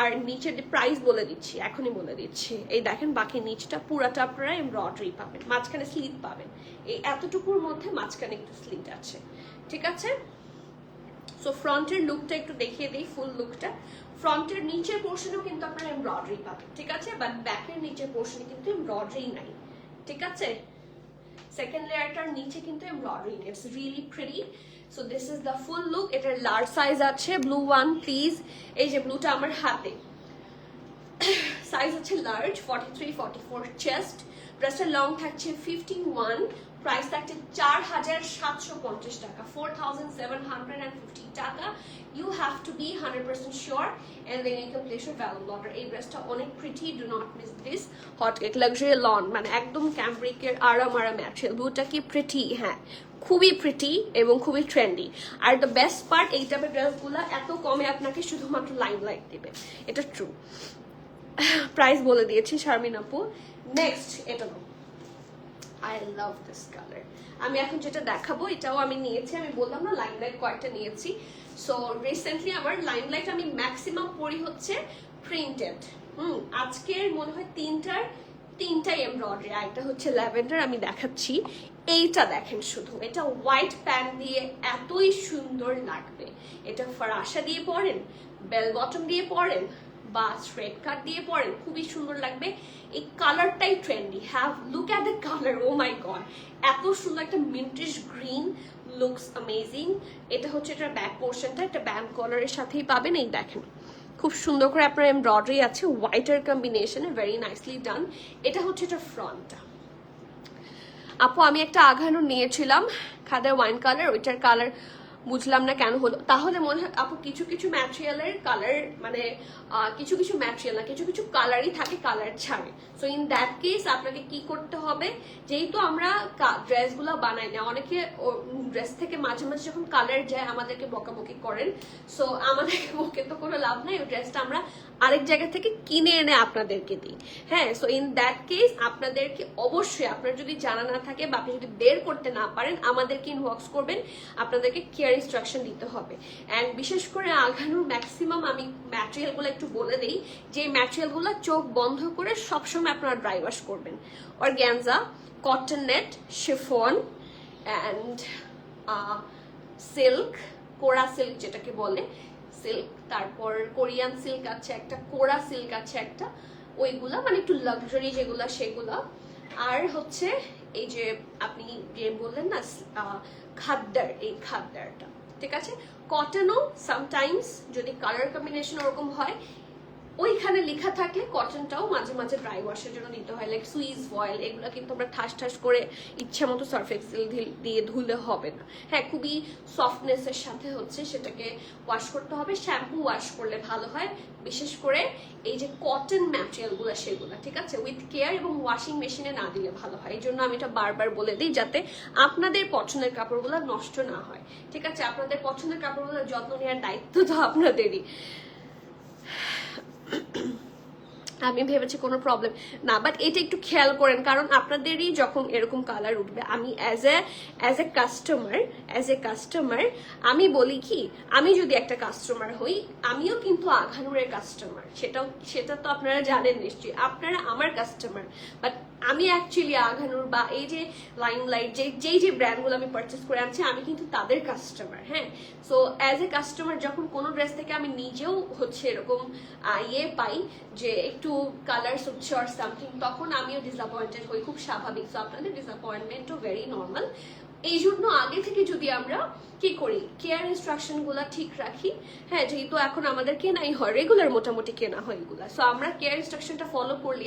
আর নিচের প্রাইস বলে দিচ্ছি, এখনই বলে দিচ্ছি। এই দেখেন বাকি নিচটা পুরাটা আপনারা এমব্রয়ডারি পাবেন, মাঝখানে স্লিট পাবেন। এই এতটুকুর মধ্যে মাঝখানে একটু স্লিট আছে, ঠিক আছে? সো ফ্রন্টের লুকটা একটু দেখিয়ে দিই, ফুল লুকটা। ফ্রন্টের নিচের পোর্শনেও কিন্তু আপনারা এমব্রয়ডারি পাবেন, ঠিক আছে? বাট ব্যাকের নিচের পোর্শনে কিন্তু এমব্রয়ডারি নাই, ঠিক আছে? সেকেন্ড লেয়ারটার নিচে কিন্তু এমব্রয়ডারি নেই। It's really pretty. So this is the full look. এটার লার্জ সাইজ আছে। Blue one please. এই যে ব্লুটা আমার হাতে, সাইজ হচ্ছে লার্জ, 43-44 চেস্ট। ড্রেসের লং থাকছে 51, প্রাইস থাকছে 4750 টাকা, 4750 টাকা। You have to be 100% sure and then you can place your valuable order. এই ড্রেসটা অনেক pretty, do not miss this. Hot cake luxury loan, মানে একদম ক্যামব্রিকের আরাম ম্যাটেরিয়াল। ব্লুটা কি প্রিটি? হ্যাঁ খুবই প্রিটি এবং খুবই trendy. Are the best part, এই টাইপের ড্রেসগুলো এত কমে আপনাকে শুধুমাত্র লাইট দিবে, এটা ট্রু। প্রাইস বলে দিয়েছি শারমিন আপু। নেক্সট এটা নাও, আই লাভ দিস কালার। আমি এখন যেটা দেখাবো এটাও আমি নিয়েছি, আমি বললাম না লাইট কয়েকটা নিয়েছি। সো রিসেন্টলি আমার লাইট আমি ম্যাক্সিমাম পরি হচ্ছে প্রিন্টেড, আজকের মনে হয় তিনটাই এমব্রয়ডারি, একটা হচ্ছে ল্যাভেন্ডার, আমি দেখাচ্ছি। এইটা দেখেন শুধু, এটা হোয়াইট প্যান্ট দিয়ে এতই সুন্দর লাগবে। এটা ফরাসা দিয়ে পরেন, বেল বটম দিয়ে পরেন, বা স্ট্রেট কাট দিয়ে পরেন, খুবই সুন্দর লাগবে। এই কালারটাই trendy. Have look at the colour, oh my god, এত সুন্দর একটা মিন্টিশ গ্রিন, লুকস অ্যামেজিং। এটা হচ্ছে এটার ব্যাক পোর্শনটা, একটা ব্যান্ড কলারের সাথেই পাবেন। এই দেখেন খুব সুন্দর করে আপনার এমব্রয়ডারি আছে, হোয়াইটের কম্বিনেশনে, ভেরি নাইসলি ডান। এটা হচ্ছে এটা ফ্রন্টটা। আপু আমি একটা আঘানো নিয়েছিলাম খাদার ওয়াইন কালার, ওইটার কালার বুঝলাম না কেন হলো। তাহলে মনে হয় আপু কিছু কিছু ম্যাটেরিয়ালের কালার, মানে কিছু কিছু ম্যাটেরিয়াল না, কিছু কিছু কালারই থাকে কালার ছাড়ে। সো ইন দ্যাট কেস আপনাকে কি করতে হবে, যেহেতু আমরা ড্রেসগুলো বানাই না, অনেকে ড্রেস থেকে মাঝে মাঝে যখন কালার যায় আমাদেরকে বকাবকি করেন। সো আমাদেরকে বকে তো কোনো লাভ নাই, ওই ড্রেসটা আমরা আরেক জায়গা থেকে কিনে এনে আপনাদেরকে দিই। হ্যাঁ, সো ইন দ্যাট কেস আপনাদেরকে অবশ্যই, আপনার যদি জানা না থাকে বা আপনি যদি বের করতে না পারেন, আমাদেরকে ইনবক্স করবেন, আপনাদেরকে কেয়ার ইনস্ট্রাকশন দিতে হবে। অ্যান্ড বিশেষ করে আঘানুর ম্যাক্সিমাম আমি ম্যাটেরিয়ালগুলো একটু বলে দিই, যে ম্যাটেরিয়ালগুলো চোখ বন্ধ করে সবসময় আপনারা ড্রাই ওয়াশ করবেন। Organza, cotton net, chiffon and silk, কোরা সিল্ক যেটাকে বলে সিল্ক, তারপর কোরিয়ান সিল্ক আছে একটা, কোরা সিল্ক আছে একটা, ওইগুলা মানে একটু লাক্সারি যেগুলা সেগুলা। আর হচ্ছে এই যে আপনি যে বললেন না খাদ্দার, এই খাদ্দারটা, ঠিক আছে। কটনও সামটাইমস যদি কালার কম্বিনেশন ওরকম হয়, ওইখানে লেখা থাকলে কটনটাও মাঝে মাঝে ড্রাই ওয়াশের জন্য দিতে হয়, লাইক সুইস ফয়েল। এগুলো কিন্তু আমরা ঠাস ঠাস করে ইচ্ছা মতো সার্ফ এক্সেল দিয়ে ধুলে হবে না। হ্যাঁ, খুবই সফটনেসের সাথে হচ্ছে সেটাকে ওয়াশ করতে হবে, শ্যাম্পু ওয়াশ করলে ভালো হয়। বিশেষ করে এই যে কটন ম্যাটেরিয়ালগুলো সেগুলো, ঠিক আছে, উইথ কেয়ার এবং ওয়াশিং মেশিনে না দিলে ভালো হয়। এই জন্য আমি এটা বারবার বলে দিই, যাতে আপনাদের পছন্দের কাপড়গুলো নষ্ট না হয়, ঠিক আছে। আপনাদের পছন্দের কাপড়গুলো যত্ন নেওয়ার দায়িত্ব তো আপনাদেরই। আমি ভেবেছি কোনো প্রবলেম না, বাট এটা একটু খেয়াল করেন, কারণ আপনাদেরই যখন এরকম কালার উঠবে, আমি অ্যাজ এ কাস্টমার আমি বলি কি, আমি যদি একটা কাস্টমার হই, আমিও কিন্তু আঘানুরের কাস্টমার, সেটা তো আপনারা জানেন নিশ্চয়ই, আপনারা আমার কাস্টমার। বাট আমি অ্যাকচুয়ালি আঘানুর বা এই যে লাইমলাইট যে ব্র্যান্ডগুলো আমি পারচেস করে আনছি, আমি কিন্তু তাদের কাস্টমার। হ্যাঁ, সো অ্যাজ এ কাস্টমার যখন কোনো ড্রেস থেকে আমি নিজেও হচ্ছে এরকম পাই যে একটু কালার হচ্ছে অর সামথিং, তখন আমিও ডিসঅ্যাপয়েন্টেড হই, খুব স্বাভাবিক। সো আপনাদের ডিসঅ্যাপয়েন্টমেন্টও ভেরি নর্মাল। এই জন্য আগে থেকে যদি আমরা কি করি, কেয়ার ইনস্ট্রাকশন গুলা ঠিক রাখি। হ্যাঁ, যেহেতু এখন আমাদের কেনাই হয়, রেগুলার মোটামুটি কেনা হয় এগুলা, সো আমরা কেয়ার ইনস্ট্রাকশনটা ফলো করলে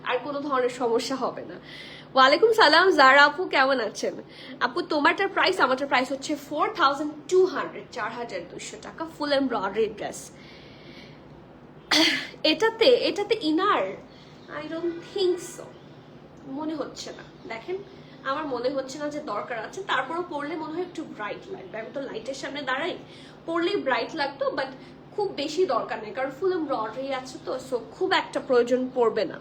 আর কোনো ধরনের সমস্যা হবে না। ওয়ালাইকুম সালাম জারা আপু, কেমন আছেন আপু? তোমারটার প্রাইস, আমারটার প্রাইস হচ্ছে 4200, 4200 টাকা, ফুল এমব্রয়ডারি ড্রেস। এটাতে inner I don't think so, মনে হচ্ছে না। দেখেন, আমার মনে হচ্ছে না যে দরকার আছে, তারপরও পরলে মনে হয় একটু ব্রাইট লাগবে। আমি তো লাইটের সামনে দাঁড়াই, পরলেই ব্রাইট লাগতো, বাট খুব বেশি দরকার নেই, কারণ ফুল এমব্রয়ডারি আছে তো, সো খুব একটা প্রয়োজন পড়বে না।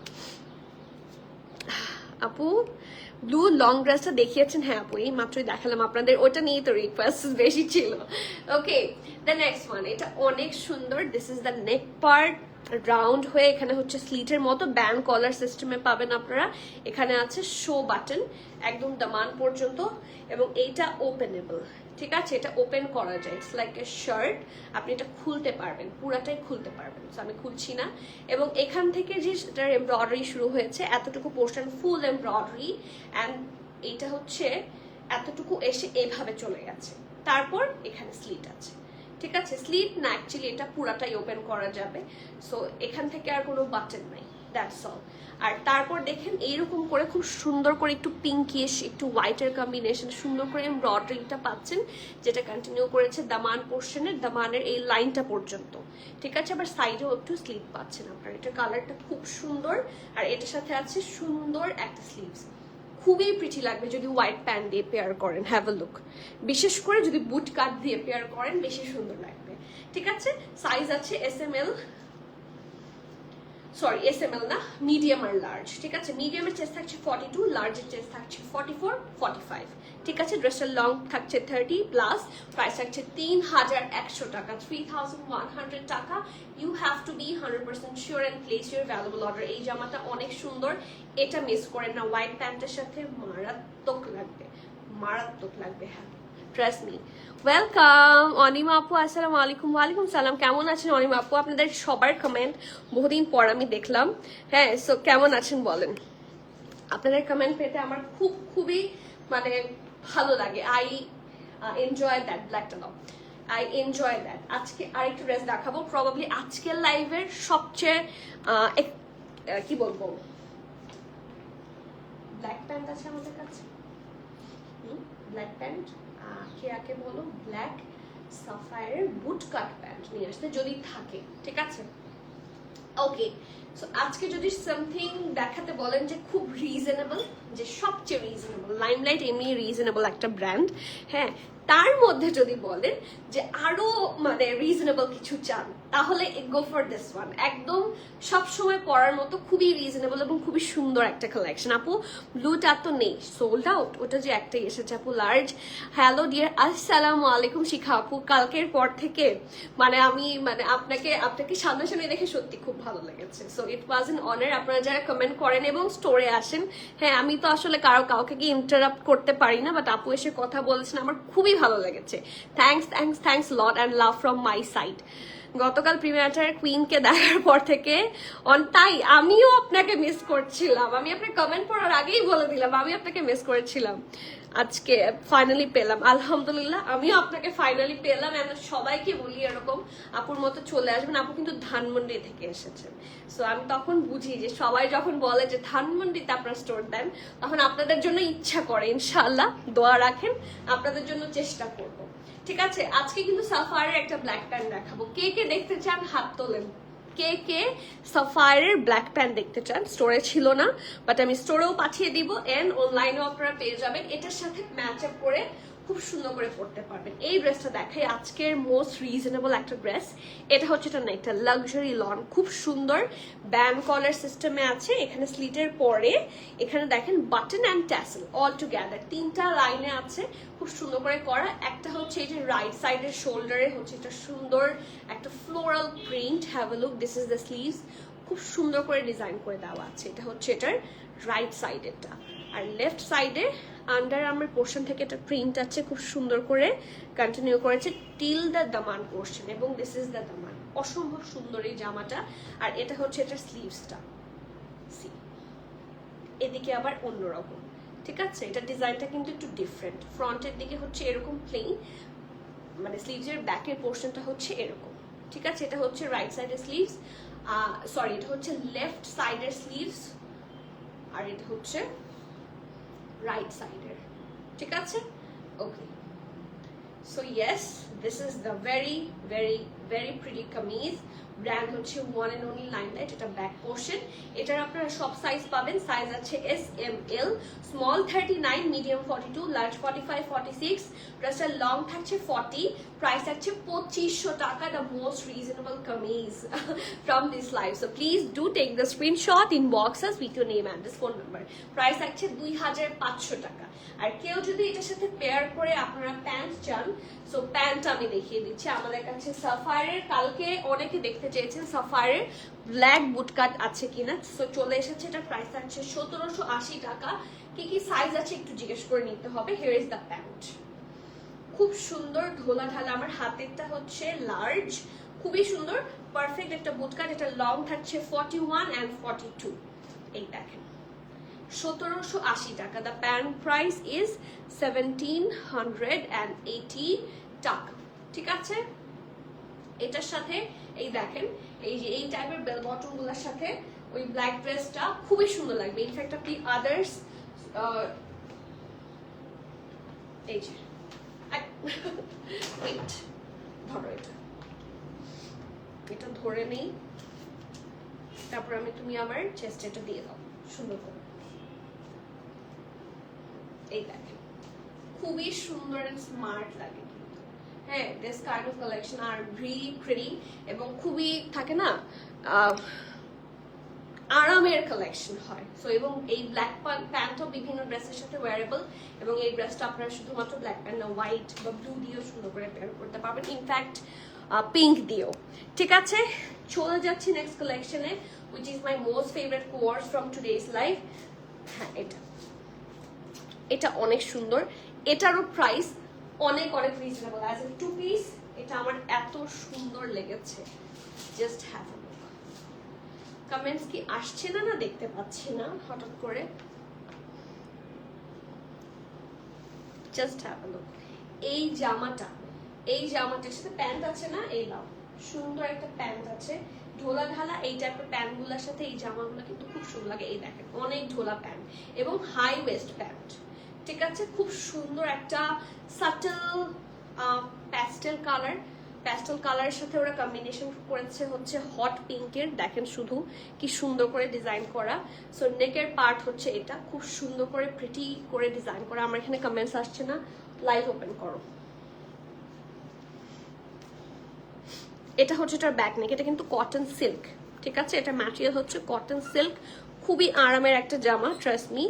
আপু ব্লু লং ড্রেসটা দেখিয়েছেন? হ্যাঁ আপু, এই মাত্রই দেখালাম আপনাদের, ওটা নিয়েই তো রিকোয়েস্ট বেশি ছিল। ওকে, দ্য নেক্সট ওয়ান, এটা অনেক সুন্দর। This is the neck part, round হয়ে এখানে হচ্ছে স্লিটের মতো ব্যান্ড কলার সিস্টেমে পাবেন আপনারা। এখানে আছে শো বাটন একদম দামান পর্যন্ত, এবং এইটা ওপেনেবল, ঠিক আছে, এটা ওপেন করা যায়, ইটস লাইক এ শার্ট। আপনি এটা খুলতে পারবেন, পুরাটাই খুলতে পারবেন। সো আমি খুলছি না। এবং এখান থেকে যে এটার এমব্রয়ডারি শুরু হয়েছে, এতটুকু পোর্শন ফুল এমব্রয়ডারি, অ্যান্ড এইটা হচ্ছে এতটুকু এসে এভাবে চলে গেছে। তারপর এখানে স্লিট আছে, ঠিক আছে, স্লিট না, অ্যাকচুয়ালি এটা পুরাটাই ওপেন করা যাবে। সো এখান থেকে আর কোনো বাটন নাই, দ্যাটস অল। আর তারপর দেখেন এইরকম করে খুব সুন্দর করে একটু পিঙ্কিশ একটু হোয়াইটের কম্বিনেশন সুন্দর করে এমব্রয়ডারিটা পাচ্ছেন, যেটা কন্টিনিউ করেছে দামান পোর্শনের, দামানের এই লাইনটা পর্যন্ত, ঠিক আছে। আবার সাইডেও একটু স্লিভ পাচ্ছেন আপনার। এটার কালারটা খুব সুন্দর, আর এটার সাথে আছে সুন্দর একটা স্লিভস, খুবই প্রিটি লাগবে যদি হোয়াইট প্যান্ট দিয়ে পেয়ার করেন। হ্যাভ আ লুক, বিশেষ করে যদি বুট কাট দিয়ে পেয়ার করেন বেশি সুন্দর লাগবে, ঠিক আছে। সাইজ আছে SML। সরি SML না, মিডিয়াম আর লার্জ, ঠিক আছে। মিডিয়ামের চেস্ট থাকছে 42, লার্জের চেস্ট থাকছে 44, 45, ঠিক আছে। ড্রেসের লং থাকছে 30 প্লাস, প্রাইস থাকছে 3100 টাকা, 3100 টাকা। You have to be 100% sure and place your valuable order. এই জামাটা অনেক সুন্দর, এটা মিস করেন না। হোয়াইট প্যান্টের সাথে মারাত্মক লাগবে, মারাত্মক লাগবে, হ্যাঁ, ট্রাস্ট মি। ওয়েলকাম অনিমা আপু, আসসালামু আলাইকুম। ওয়ালাইকুম সালাম, কেমন আছেন অনিমা আপু? আপনাদের সবার কমেন্ট বহুদিন পর আমি দেখলাম, হ্যাঁ। সো কেমন আছেন বলেন? আপনাদের কমেন্ট পেতে আমার খুবই মানে ভালো লাগে। আই এনজয় দ্যাট, ব্ল্যাকটা দাও, আই এনজয় দ্যাট। আজকে আরেকটু ড্রেস দেখাবো, প্রবাবলি আজকের লাইভের সবচেয়ে কি বলবো, ব্ল্যাক প্যান্ট আছে আমাদের কাছে, ব্ল্যাক প্যান্ট, কে আকে বলো ব্ল্যাক সাফায়ারের বুট কাট প্যান্ট নিয়ে আসতে যদি থাকে, ঠিক আছে। ওকে, সো আজকে যদি সামথিং দেখাতে বলেন যে খুব রিজনেবল, যে সবচেয়ে রিজনেবল, লাইমলাইট এমনি রিজনেবল একটা ব্র্যান্ড, হ্যাঁ, তার মধ্যে যদি বলেন যে আরো মানে রিজনেবল কিছু চান, তাহলে গো ফর দিস ওয়ান। একদম সবসময় পরার মতো খুবই রিজনেবল এবং খুবই সুন্দর একটা কালেকশন। আপু ব্লুটা তো নেই, সোল্ড আউট, ওটা যে একটাই এসেছে আপু, লার্জ। হ্যালো ডিয়ার, আসসালামু আলাইকুম শিখা আপু। কালকের পর থেকে মানে আমি মানে আপনাকে সামনাসামনি দেখে সত্যি খুব ভালো লেগেছে। So it was an honour. আপনারা যারা কমেন্ট করেন এবং স্টোরে আসেন, হ্যাঁ, আমি তো আসলে কাউকে কি ইন্টারাপ্ট করতে পারি না, বাট আপু এসে কথা বলেছেন, আমার খুবই ভালো লেগেছে। Thanks lot and love from my side. গতকাল প্রিমিয়ার কুইনকে দেখার পর থেকে তাই আমিও আপনাকে মিস করছিলাম। আমি আপনার কমেন্ট পড়ার আগেই বলে দিলাম আমি আপনাকে মিস করেছিলাম। আজকে ফাইনালি পেলাম, আলহামদুলিল্লাহ, আমিও আপনাকে ফাইনালি পেলাম। আমি সবাইকে বলি এরকম আপুর মতো চলে আসবেন। আপু কিন্তু ধানমন্ডি থেকে এসেছেন, সো আমি তখন বুঝি যে সবাই যখন বলে যে ধানমন্ডিতে আপনার স্টোর দেন, তখন আপনাদের জন্য ইচ্ছা করে। ইনশাআল্লাহ দোয়া রাখেন, আপনাদের জন্য চেষ্টা করব, ঠিক আছে। আজকে কিন্তু সাফায়ারের একটা ব্ল্যাক প্যান্ট দেখাবো। কে কে দেখতে চান হাত তোলেন, কে কে সাফায়ারের ব্ল্যাক প্যান্ট দেখতে চান? স্টোরে ছিল না, বাট আমি স্টোরেও পাঠিয়ে দিব, এন্ড অনলাইনেও আপনারা পেয়ে যাবেন। এটার সাথে ম্যাচ আপ করে খুব সুন্দর করে পড়তে পারবেন। এই ড্রেসটা দেখাই, আজকের মোস্ট রিজনেবল একটা ড্রেস। এটা হচ্ছে এটা না, একটা লাক্সারি লন, খুব সুন্দর ব্যান্ড কলার সিস্টেমে আছে। এখানে স্লিটের পরে এখানে দেখেন button and tassel all together, তিনটা লাইনে আছে, খুব সুন্দর করে করা। একটা হচ্ছে এই যে রাইট সাইডের শোল্ডারে হচ্ছে এটা সুন্দর একটা floral print. Have a look, this is the sleeves, খুব সুন্দর করে ডিজাইন করে দেওয়া আছে। এটা হচ্ছে এটার রাইট সাইডেরটা, আর লেফট সাইডে আন্ডার আর্মের পোর্শন থেকে একটা প্রিন্ট আছে, খুব সুন্দর করে কন্টিনিউ করেছে টিল দ্য দামান পোর্শন, এবং দিস ইজ দ্য দামান। অসম্ভব সুন্দর এই জামাটা। আর এটা হচ্ছে এটার স্লিভসটা, এদিকে আবার অন্যরকম, ঠিক আছে। এটা ডিজাইনটা কিন্তু একটু ডিফারেন্ট। ফ্রন্টের দিকে হচ্ছে এরকম প্লেন, মানে স্লিভসের ব্যাকের পোর্শনটা হচ্ছে এরকম, ঠিক আছে। এটা হচ্ছে রাইট সাইডের স্লিভস, সরি এটা হচ্ছে লেফট সাইডের স্লিভস, আর এটা হচ্ছে রাইট সাইডের, ঠিক আছে। Okay, so yes, this is the very very very pretty kameez. Brand হচ্ছে ওয়ান এন্ড অনলি লাইমলাইট। এটা ব্যাক পোর্শন। এটার আপনারা সব সাইজ পাবেন। সাইজ আছে S, M, L, small 39, medium 42, large 45, 46। ড্রেসটার লং থাকছে 40। প্রাইস থাকছে 2500 টাকা। The most reasonable kameez from this live. So please do take the screenshot, inbox us with your name address, phone number. Price থাকছে 2500 টাকা। আর কেউ যদি এটার সাথে পেয়ার করে আপনারা প্যান্ট চান, সো প্যান্ট আমি দেখিয়ে দিচ্ছি। আমাদের কাছে সাফায়ারের, কালকে অনেকে দেখতে চেয়েছেন সাফায়ারের ব্ল্যাক বুটকাট আছে কিনা, সো চলে এসেছে। এটা প্রাইস থাকছে 1780 টাকা। কি কি সাইজ আছে একটু জিজ্ঞেস করে নিতে হবে। হিয়ার ইজ দ্য প্যান্ট, খুব সুন্দর ঢোলা ঢালা। আমার হাতেরটা হচ্ছে লার্জ, খুবই সুন্দর পারফেক্ট একটা বুটকাট। এটা লং থাকছে 41 and 42। এই দেখেন 1780 টাকা। দ্য প্যান্ট প্রাইস ইজ 1780 টাকা, ঠিক আছে। এটার সাথে এই দেখেন এই যে এই টাইপের বেল বটম গুলোর সাথে ওই ব্ল্যাক ড্রেসটা খুবই সুন্দর লাগবে। ইনফ্যাক্ট আপনি আদার্স এই যে ওয়েট ধরো, এটা ধরে নেই, তারপর তুমি আমার চেস্ট এটা দিয়ে দাও সুন্দর করে। এই দেখেন খুবই সুন্দর এন্ড স্মার্ট লাগে কিন্তু, হ্যাঁ। This kind of collection are really pretty, এবং খুবই থাকে না আরামের কালেকশন হয়। সো এবং এই ব্ল্যাক প্যান্টও বিভিন্ন ড্রেসের সাথে ওয়ারেবল, এবং এই ড্রেসটা আপনারা শুধুমাত্র ব্ল্যাক প্যান্ট না, হোয়াইট বা ব্লু দিয়েও সুন্দর করে পেয়ার করতে পারবেন, ইনফ্যাক্ট পিঙ্ক দিয়েও। ঠিক আছে, চলে যাচ্ছি নেক্সট কালেকশনে, which is my most favorite course from today's life. হ্যাঁ, এটা অনেক সুন্দর, এটারও প্রাইস অনেক অনেক রিজনেবল। অ্যাজ এ 2 পিস এটা আমার এত সুন্দর লেগেছে, just have a look. Comments কি আসছে না, দেখতে পাচ্ছি না হঠাৎ করে, জাস্ট হ্যাভ আ লুক। এই জামাটার সাথে প্যান্ট আছে না, এই নাও, সুন্দর একটা প্যান্ট আছে, ঢোলা ঢালা এই টাইপের প্যান্টগুলোর সাথে এই জামাগুলো কিন্তু খুব সুন্দর লাগে। এই দেখেন অনেক ঢোলা প্যান্ট এবং হাই ওয়েস্ট প্যান্ট। ঠিক আছে, খুব সুন্দর একটা সাটল প্যাস্টেল কালারের সাথে ওরা কম্বিনেশন করেছে হচ্ছে হট পিঙ্কের। দেখেন শুধু কি সুন্দর করে ডিজাইন করা। সো নেকের পার্ট হচ্ছে এটা খুব সুন্দর করে প্রিটি করে ডিজাইন করা। আমার এখানে কমেন্টস আসছে না, লাইভ ওপেন করো। এটা হচ্ছে এটার ব্যাক নেক, এটা কিন্তু কটন সিল্ক। ঠিক আছে, এটা ম্যাটেরিয়াল হচ্ছে কটন সিল্ক, খুবই আরামের একটা জামা, ট্রাস্ট মি।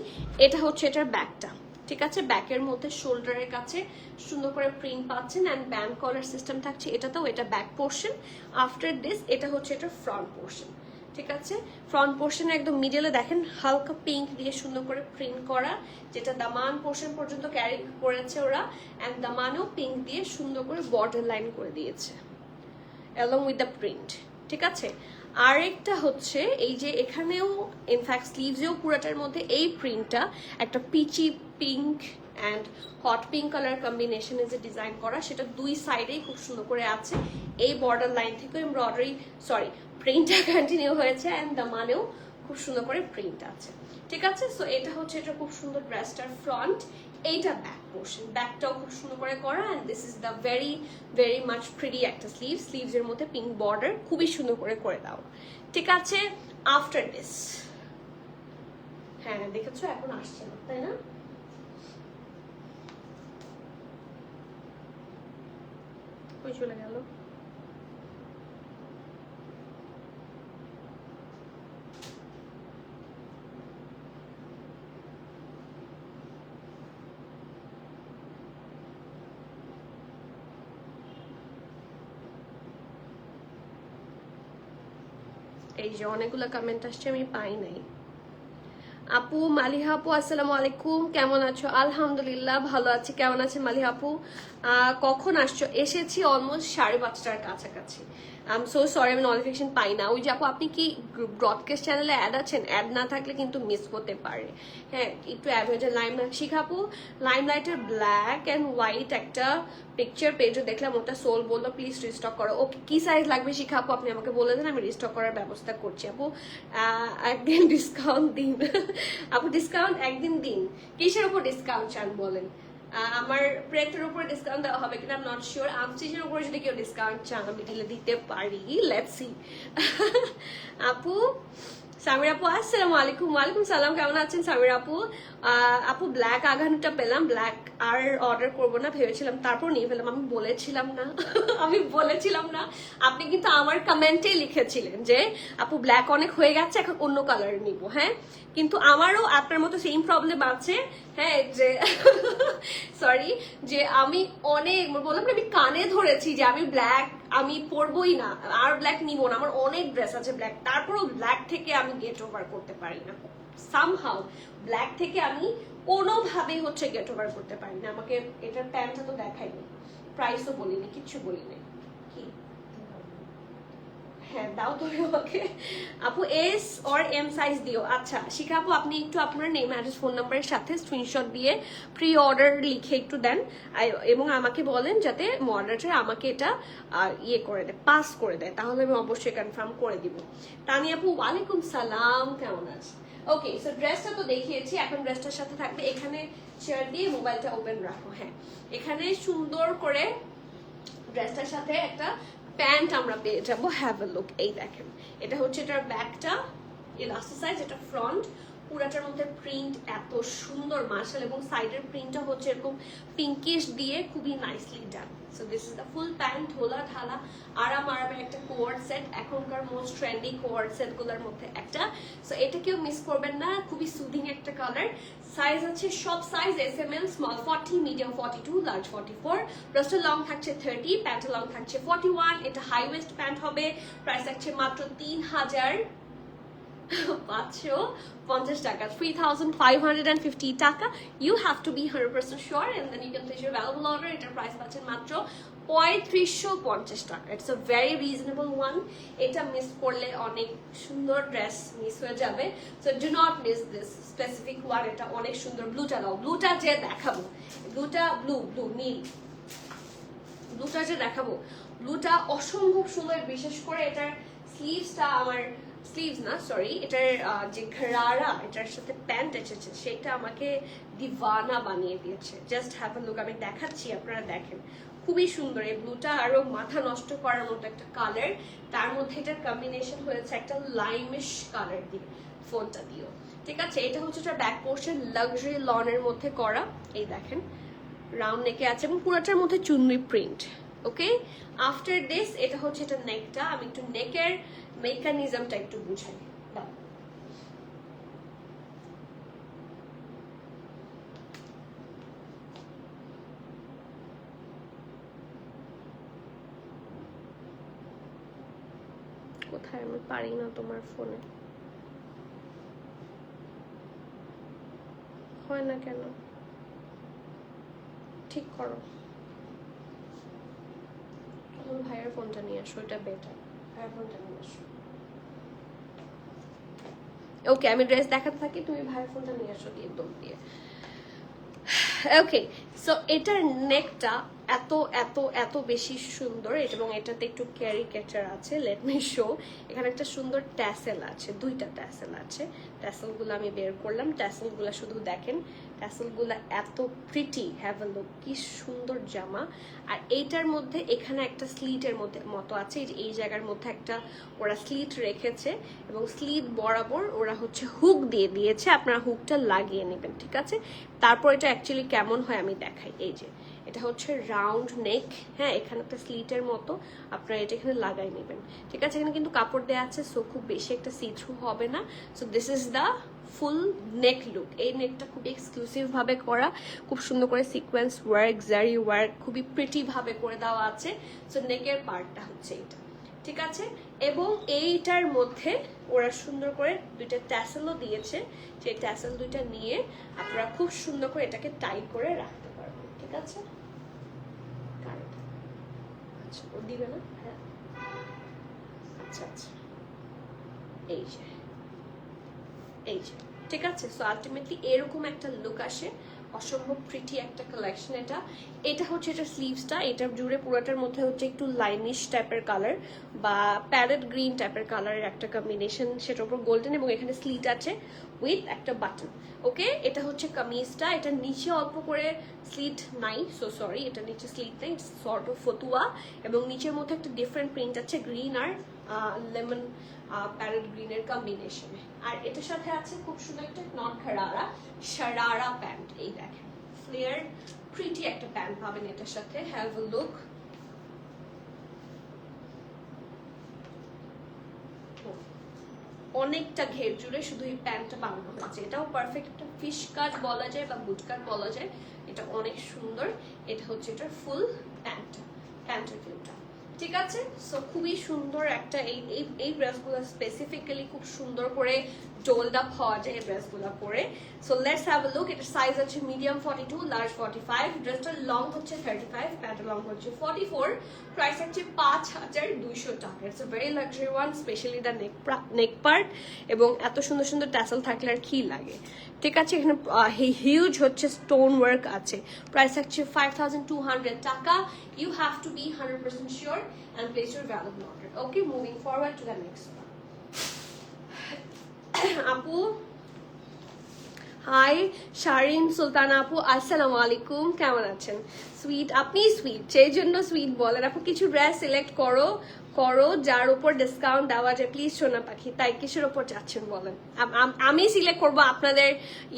এটা হচ্ছে এটার ব্যাকটা। ঠিক আছে, ব্যাকের মধ্যে শোল্ডারের কাছে সুন্দর করে প্রিন্ট পাচ্ছেন অ্যান্ড ব্যান্ড কলার সিস্টেম থাকছে এটাতেও। এটা ব্যাক পোর্শন। আফটার দিস এটা হচ্ছে এটার ফ্রন্ট পোর্শন। ঠিক আছে, ফ্রন্ট পোর্শনে একদম মিডলে দেখেন হালকা পিঙ্ক দিয়ে সুন্দর করে প্রিন্ট করা, যেটা দামান পোর্শন পর্যন্ত ক্যারি করেছে ওরা, অ্যান্ড দামানেও পিঙ্ক দিয়ে সুন্দর করে বর্ডার লাইন করে দিয়েছে along with the print। ঠিক আছে, আরেকটা হচ্ছে এই যে এখানেও ইনফ্যাক্ট স্লিভসেও পুরোটার মধ্যে এই প্রিন্টটা একটা peachy pink and hot pink colour কম্বিনেশনে যে ডিজাইন করা, সেটা দুই সাইডেই খুব সুন্দর করে আছে। এই বর্ডার লাইন থেকে প্রিন্টটা কন্টিনিউ হয়েছে অ্যান্ড দামানেও খুব সুন্দর করে প্রিন্ট আছে। ঠিক আছে, সো এটা হচ্ছে এটা খুব সুন্দর ড্রেসটার ফ্রন্ট। এইটা ব্যাক পোর্শন, ব্যাকটাও খুব সুন্দর করে করা, and this is the very very much pretty একটা স্লিভসের মধ্যে পিঙ্ক বর্ডার খুবই সুন্দর করে দাও। ঠিক আছে, আফটার দিস, হ্যাঁ দেখেছো এখন আসছে না তাই না, কই চলে গেল? এই যে অনেকগুলো কমেন্ট আসছে, আমি পাই নাই। আপু মালিহা আপু আসসালামু আলাইকুম, কেমন আছো? আলহামদুলিল্লাহ ভালো আছি, কেমন আছে মালিহা আপু? কখন আসছো? এসেছি অলমোস্ট 5:30টার কাছাকাছি। আই এম সো সরি, আমি নোটিফিকেশন পাই না। ওই যে আপু আপনি কি ব্রডকাস্ট চ্যানেলে অ্যাড আছেন? অ্যাড না থাকলে কিন্তু মিস হতে পারে। হ্যাঁ, একটু অ্যাড হয়ে যায়। শিখাপু লাইমলাইটের ব্ল্যাক অ্যান্ড হোয়াইট একটা পিকচার পেজও দেখলাম, ওটা সোল বললো প্লিজ রিস্টক করো। ওকে, কি সাইজ লাগবে শিখাপু আপনি আমাকে বলে দেন, আমি রিস্টক করার ব্যবস্থা করছি। আপু একদিন ডিসকাউন্ট দিন। আপু ডিসকাউন্ট একদিন দিন। কিসের উপর ডিসকাউন্ট চান বলেন? আমার প্রেটের উপরে ডিসকাউন্ট দেওয়া হবে কিনা নট শিওর। আমস্টিচের উপরে যদি কেউ ডিসকাউন্ট চান আমি দিতে পারি, লেটস সি। আপু সামির আপু আসসালামু আলাইকুম। ওয়ালাইকুম সালাম, কেমন আছেন সামির আপু? আপু ব্ল্যাক আঘানুটা পেলাম, ব্ল্যাক আর অর্ডার করবো না ভেবেছিলাম, তারপর নিয়ে ফেলাম। আমি বলেছিলাম না আপনি কিন্তু আমার কমেন্টে লিখেছিলেন যে আপু ব্ল্যাক অনেক হয়ে গেছে, এখন অন্য কালার নিব। হ্যাঁ, কিন্তু আমারও আপনার মতো সেম প্রবলেম আছে। হ্যাঁ, যে সরি, যে আমি অনেক বললাম না, আমি কানে ধরেছি যে আমি ব্ল্যাক আমি পরবই না, আর ব্ল্যাক নিব না। আমার অনেক ড্রেস আছে ব্ল্যাক, তারপরও ব্ল্যাক থেকে আমি গেট ওভার করতে পারি না। সামহাউ ব্ল্যাক থেকে আমি কোনোভাবেই হচ্ছে গেট ওভার করতে পারি না। আমাকে এটার প্যান্টটা তো দেখাইনি, প্রাইসও বলিনি, কিচ্ছু বলিনি। কি হ্যাঁ দাও তো আমাকে। আপু এস অর এম সাইজ দিও। আচ্ছা শিখা আপু, আপনি একটু আপনার নেম অ্যাড্রেস ফোন নাম্বারের সাথে স্ক্রিনশট দিয়ে প্রি অর্ডার লিখে একটু দেন, এবং আমাকে বলেন যাতে মডারেটর আমাকে এটা ইয়ে করে দেয়, পাস করে দেয়, তাহলে আমি অবশ্যই কনফার্ম করে দিব। তানি আপু ওয়ালাইকুম সালাম, কেমন আছে? ওকে, সো ড্রেসটা তো দেখিয়েছি, এখন ড্রেসটার সাথে থাকবে এখানে চেয়ার দিয়ে মোবাইলটা ওপেন রাখো। হ্যাঁ, এখানে সুন্দর করে ড্রেসটার সাথে একটা প্যান্ট আমরা পেয়ে যাবো। হ্যাভ আ লুক, এই দেখেন এটা হচ্ছে এটার ব্যাকটা, ইলাস্টিসাইজ, এটা ফ্রন্ট, পুরাটার মধ্যে প্রিন্ট এত সুন্দর মার্শাল, এবং সাইডের প্রিন্টটা হচ্ছে এরকম পিঙ্কিশ দিয়ে খুবই nicely done. So this is the full pant, ঢোলা ঢালা আরামের একটা কোয়ার্ড সেট, এখনকার মোস্ট ট্রেন্ডি কোয়ার্ড সেট গুলোর মধ্যে একটা। সো এটা কেউ মিস করবেন না, খুবই সুদিং একটা কালার। সাইজ আছে সব size, S M L, small 40, medium 42, large 44, ব্লাউজটা লং থাকছে 30, প্যান্টটা লং থাকছে 41। এটা হাই ওয়েস্ট প্যান্ট হবে। প্রাইস থাকছে মাত্র 3,550 টাকা, 3,550 টাকা। You have to be 100% sure and then you can place your valuable order. এটার প্রাইস পাচ্ছেন মাত্র 3550 টাকা। It's a very reasonable one. এটা মিস করলে অনেক সুন্দর ড্রেস মিস হয়ে যাবে। So do not miss this specific one. এটা অনেক সুন্দর। ব্লুটা দাও, ব্লুটা যে দেখাবো, ব্লুটা ব্লু নীল, ব্লুটা যে দেখাবো, ব্লুটা অসম্ভব সুন্দর। বিশেষ করে এটার স্লিভসটা, আমার স্লিভস না সরি, এটার যে ঘরারা, এটার সাথে প্যান্ট এসেছে সেটা আমাকে দিওয়ানা বানিয়ে দিয়েছে। জাস্ট হ্যাভ আ লুক, আমি দেখাচ্ছি, আপনারা দেখেন, খুবই সুন্দর। এই ব্লুটা আরো মাথা নষ্ট করার মতো একটা কালার। তার মধ্যে এটার কম্বিনেশন হয়েছে একটা লাইমিশ কালার দিয়ে, ফোনটা দিও, ঠিক আছে। এটা হচ্ছে এটার ব্যাক পোর্শন, লাক্সারি লনের মধ্যে করা। এই দেখেন রাউন্ড নেকে আছে এবং পুরোটার মধ্যে চুনরি প্রিন্ট। ওকে, আফটার দিস এটা হচ্ছে এটা নেকটা। আমি একটু নেকের মেকানিজমটা একটু বুঝাই। কোথায়, আমি পারি না তোমার ফোনে, হয় না কেন, ঠিক করো। ভাইয়ের ফোনটা নিয়ে আসো, এটা বেটার। ভাইয়ের ফোনটা নিয়ে আসো। ওকে, আমি ড্রেস দেখাতে থাকি, তুমি ভাইয়ের ফোনটা নিয়ে আসো দিয়ে দম দিয়ে। ওকে, সো এটার নেকটা এত এত এত বেশি সুন্দর এবং এটাতে একটু ক্যারিকেচার আছে। Let me show. এখানে একটা সুন্দর ট্যাসেল আছে, দুইটা ট্যাসেল আছে। ট্যাসেলগুলো আমি বের করলাম, ট্যাসেলগুলো শুধু দেখেন, ট্যাসেলগুলো এত প্রিটি। হ্যাভ আ লুক, কি সুন্দর জামা। আর এইটার মধ্যে এখানে একটা স্লিটের মতো আছে, এই জায়গার মধ্যে একটা ওরা স্লিট রেখেছে এবং স্লিট বরাবর ওরা হচ্ছে হুক দিয়ে দিয়েছে। আপনারা হুকটা লাগিয়ে নেবেন, ঠিক আছে। তারপর এটা অ্যাকচুয়ালি কেমন হয় আমি দেখাই। এই যে এটা হচ্ছে রাউন্ড নেক, হ্যাঁ, এখানে একটা স্লিটের মতো, আপনারা এটা এখানে লাগাই নেবেন, ঠিক আছে। এখানে কিন্তু কাপড় দেওয়া আছে, সো খুব বেশি একটা সি থ্রু হবে না। So this is the full neck look. এই নেকটা খুবই এক্সক্লুসিভ ভাবে করা, খুব সুন্দর করে সিকোয়েন্স ওয়ার্ক, জারি ওয়ার্ক, খুবই প্রিটি ভাবে করে দেওয়া আছে। সো নেকের পার্টটা হচ্ছে এটা, ঠিক আছে। এবং এইটার মধ্যে ওরা সুন্দর করে দুইটা ট্যাসেলও দিয়েছে। সেই ট্যাসেল দুইটা নিয়ে আপনারা খুব সুন্দর করে এটাকে টাইট করে রাখতে পারবেন, ঠিক আছে। আচ্ছা, ও দিবে না, হ্যাঁ, আচ্ছা আচ্ছা, এই যে এই যে, ঠিক আছে। সো আলটিমেটলি এরকম একটা লুক আসে, অসম্ভব প্রিটি একটা কালেকশন এটা। এটা হচ্ছে এটা স্লিভসটা, এটা জুড়ে পুরোটার মধ্যে হচ্ছে একটু লাইনিশ টাইপের কালার বা প্যারেট গ্রিন টাইপের কালারের একটা কম্বিনেশন, সেটার উপর গোল্ডেন এবং এখানে স্লিট আছে উইথ একটা বাটন। ওকে, এটা হচ্ছে কামিজটা। এটা নিচে অল্প করে স্লিট নাই, সো সরি, এটা নিচে স্লিট নাই, সর্ট অফ ফতুয়া, এবং নিচের মধ্যে একটা ডিফারেন্ট প্রিন্ট আছে, গ্রিন আর লেমন প্যারেট গ্রিনের কম্বিনেশনে। আর এটার সাথে আছে খুব সুন্দর একটা নট শারারা প্যান্ট। এই দেখেন, ফ্লেয়ার প্রিটি একটা প্যান্ট পাবেন এটার সাথে। Have a look. অনেকটা ঘের জুড়ে শুধু এই প্যান্টটা বানানো হয়েছে। এটাও পারফেক্ট একটা ফিশ কাট বলা যায় বা বুট কাট বলা যায়। এটা অনেক সুন্দর। এটা হচ্ছে এটার ফুল প্যান্টের ভিউটা, ঠিক আছে। সো খুবই সুন্দর একটা এই ড্রেসগুলো স্পেসিফিক্যালি খুব সুন্দর করে ডোলড আপ হওয়া যায় এই ড্রেসগুলো পরে। So let's have a look. এটার সাইজ আছে মিডিয়াম 42, লার্জ 45, ড্রেসটার লং হচ্ছে 35, প্যান্টের লং হচ্ছে 44, প্রাইস হচ্ছে 5,200 টাকা। It's a very luxury one, specially the neck part, এবং এত সুন্দর সুন্দর ট্যাসেল থাকলে আর কি লাগে, ঠিক আছে। এখানে হিউজ হচ্ছে স্টোন ওয়ার্ক আছে। প্রাইস হচ্ছে 5,200 টাকা। You have to be 100% sure and place your valuable order. Okay, moving forward to the next one. আপু হাই, শারিন সুলতানা আপু, আসসালামু আলাইকুম, কেমন আছেন? সুইট, আপনি সুইট, সেই জন্য সুইট বলেন। আপু কিছু ড্রেস সিলেক্ট করো, করো যার উপর ডিসকাউন্ট দেওয়া যায় প্লিজ সোনা পাখি। তাই কিসের উপর চাচ্ছেন বলেন? আমি সিলেক্ট করবো আপনাদের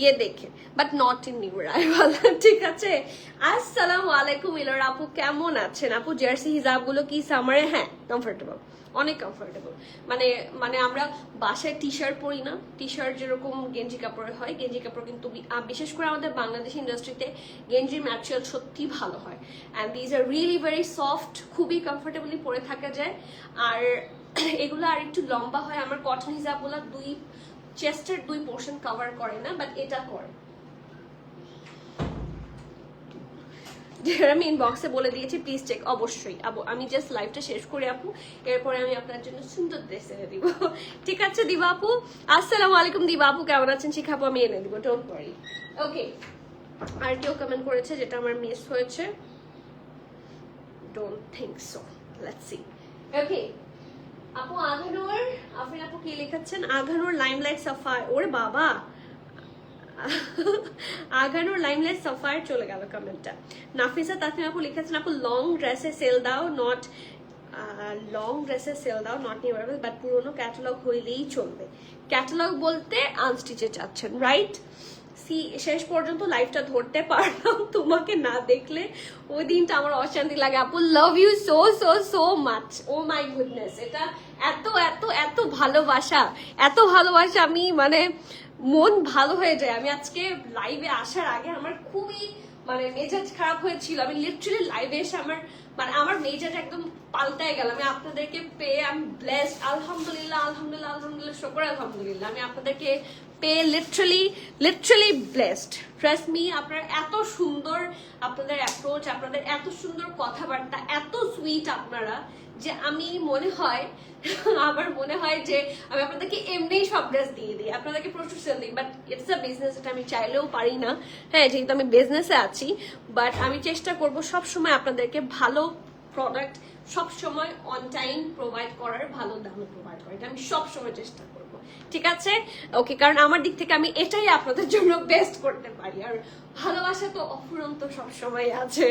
ইয়ে দেখে, but not in new rival. ঠিক আছে, আসসালামু আলাইকুম ইলোর আপু, কেমন আছেন আপু? জার্সি হিজাব গুলো কি সামারে? হ্যাঁ কমফোর্টেবল, অনেক কমফোর্টেবল। মানে মানে আমরা বাসায় টি শার্ট পরি না, টি শার্ট যেরকম গেঞ্জি কাপড়ের হয়, গেঞ্জি কাপড় কিন্তু বিশেষ করে আমাদের বাংলাদেশ ইন্ডাস্ট্রিতে গেঞ্জির ম্যাটেরিয়াল সত্যি ভালো হয়, and these are really very soft, খুবই কমফোর্টেবলি পরে থাকা যায়। আর এগুলো আর একটু লম্বা হয়। আমার কটন হিজাবগুলো চেস্টের 2 পোর্শন কভার করে না, বাট এটা করে। আমি ইনবক্সে বলে দিয়েছি, প্লিজ চেক। অবশ্যই আপু, আমি জাস্ট লাইভটা শেষ করে আপু, এরপরে আমি আপনার জন্য সুন্দর ড্রেস এনে দিব। ঠিক আছে দিবা আপু? আসসালামু আলাইকুম দিবা আপু, কেমন আছেন? শিখাবো, আমি এনে দিব, ডোন্ট ওয়ারি। ওকে, আর কেউ কমেন্ট করেছে যেটা আমার মিস হয়েছে? Don't think so, let's see. Okay আপু, আঘানুর আফরিন আপু কি লিখাচ্ছেন? আঘানুর লাইমলাইট সাফায়ার, ওরে বাবা, আগানোর লাইমলাইট সাফায়ার চলে গেল কমেন্টটা। নাফিসা তাসমিম আপু লিখেছেন, আপু লং ড্রেসে সেল দাও, নট লং ড্রেসে সেল দাও, নট নিউরেবল, বাট পুরোনো ক্যাটালগ হইলেই চলবে। ক্যাটালগ বলতে আনস্টিচে চাচ্ছেন, রাইট? শেষ পর্যন্ত লাইভটা ধরতে পারলাম, তোমাকে না দেখলে ওই দিনটা আমার অশান্তি লাগে। আপু love you so so so much, oh my goodness, এটা এত এত এত ভালোবাসা, এত ভালোবাসা, আমি মানে মন ভালো হয়ে যায়। আমি আজকে লাইভে আসার আগে আমার খুবই মানে মেজাজ খারাপ হয়েছিল, আমি লিটারালি লাইভে এসে আমার মেজাজ একদম পাল্টায় গেল। আমি আপনাদেরকে পেয়ে আমি ব্লেসড, আলহামদুলিল্লাহ আলহামদুলিল্লাহ আলহামদুলিল্লাহ, শুকর আলহামদুলিল্লাহ। আমি আপনাদেরকে পেয়ে লিটারালি ব্লেসড। ট্রাস্ট মি, আপনার এত সুন্দর আপনাদের অ্যাপ্রোচ, আপনাদের এত সুন্দর কথাবার্তা, এত সুইট আপনারা, যে আমি মনে হয় আমার মনে হয় যে আমি আপনাদেরকে এমনিই সব ড্রেস দিয়ে দিই, আপনাদেরকে প্রচুর সেল দিই, বাট ইটস আ বিজনেস, এটা আমি চাইলেও পারি না। হ্যাঁ, যেহেতু আমি বিজনেসে আছি, বাট আমি চেষ্টা করব সবসময় আপনাদেরকে ভালো প্রোডাক্ট সবসময় অন টাইম প্রোভাইড করার, ভালো দামে প্রোভাইড করার, এটা আমি সবসময় চেষ্টা করব। ঠিক আছে? ওকে, কারণ আমার দিক থেকে আমি এটাই আপনাদের জন্য বেস্ট করতে পারি, আর ভালোবাসা তো অফুরন্ত সবসময় আছে।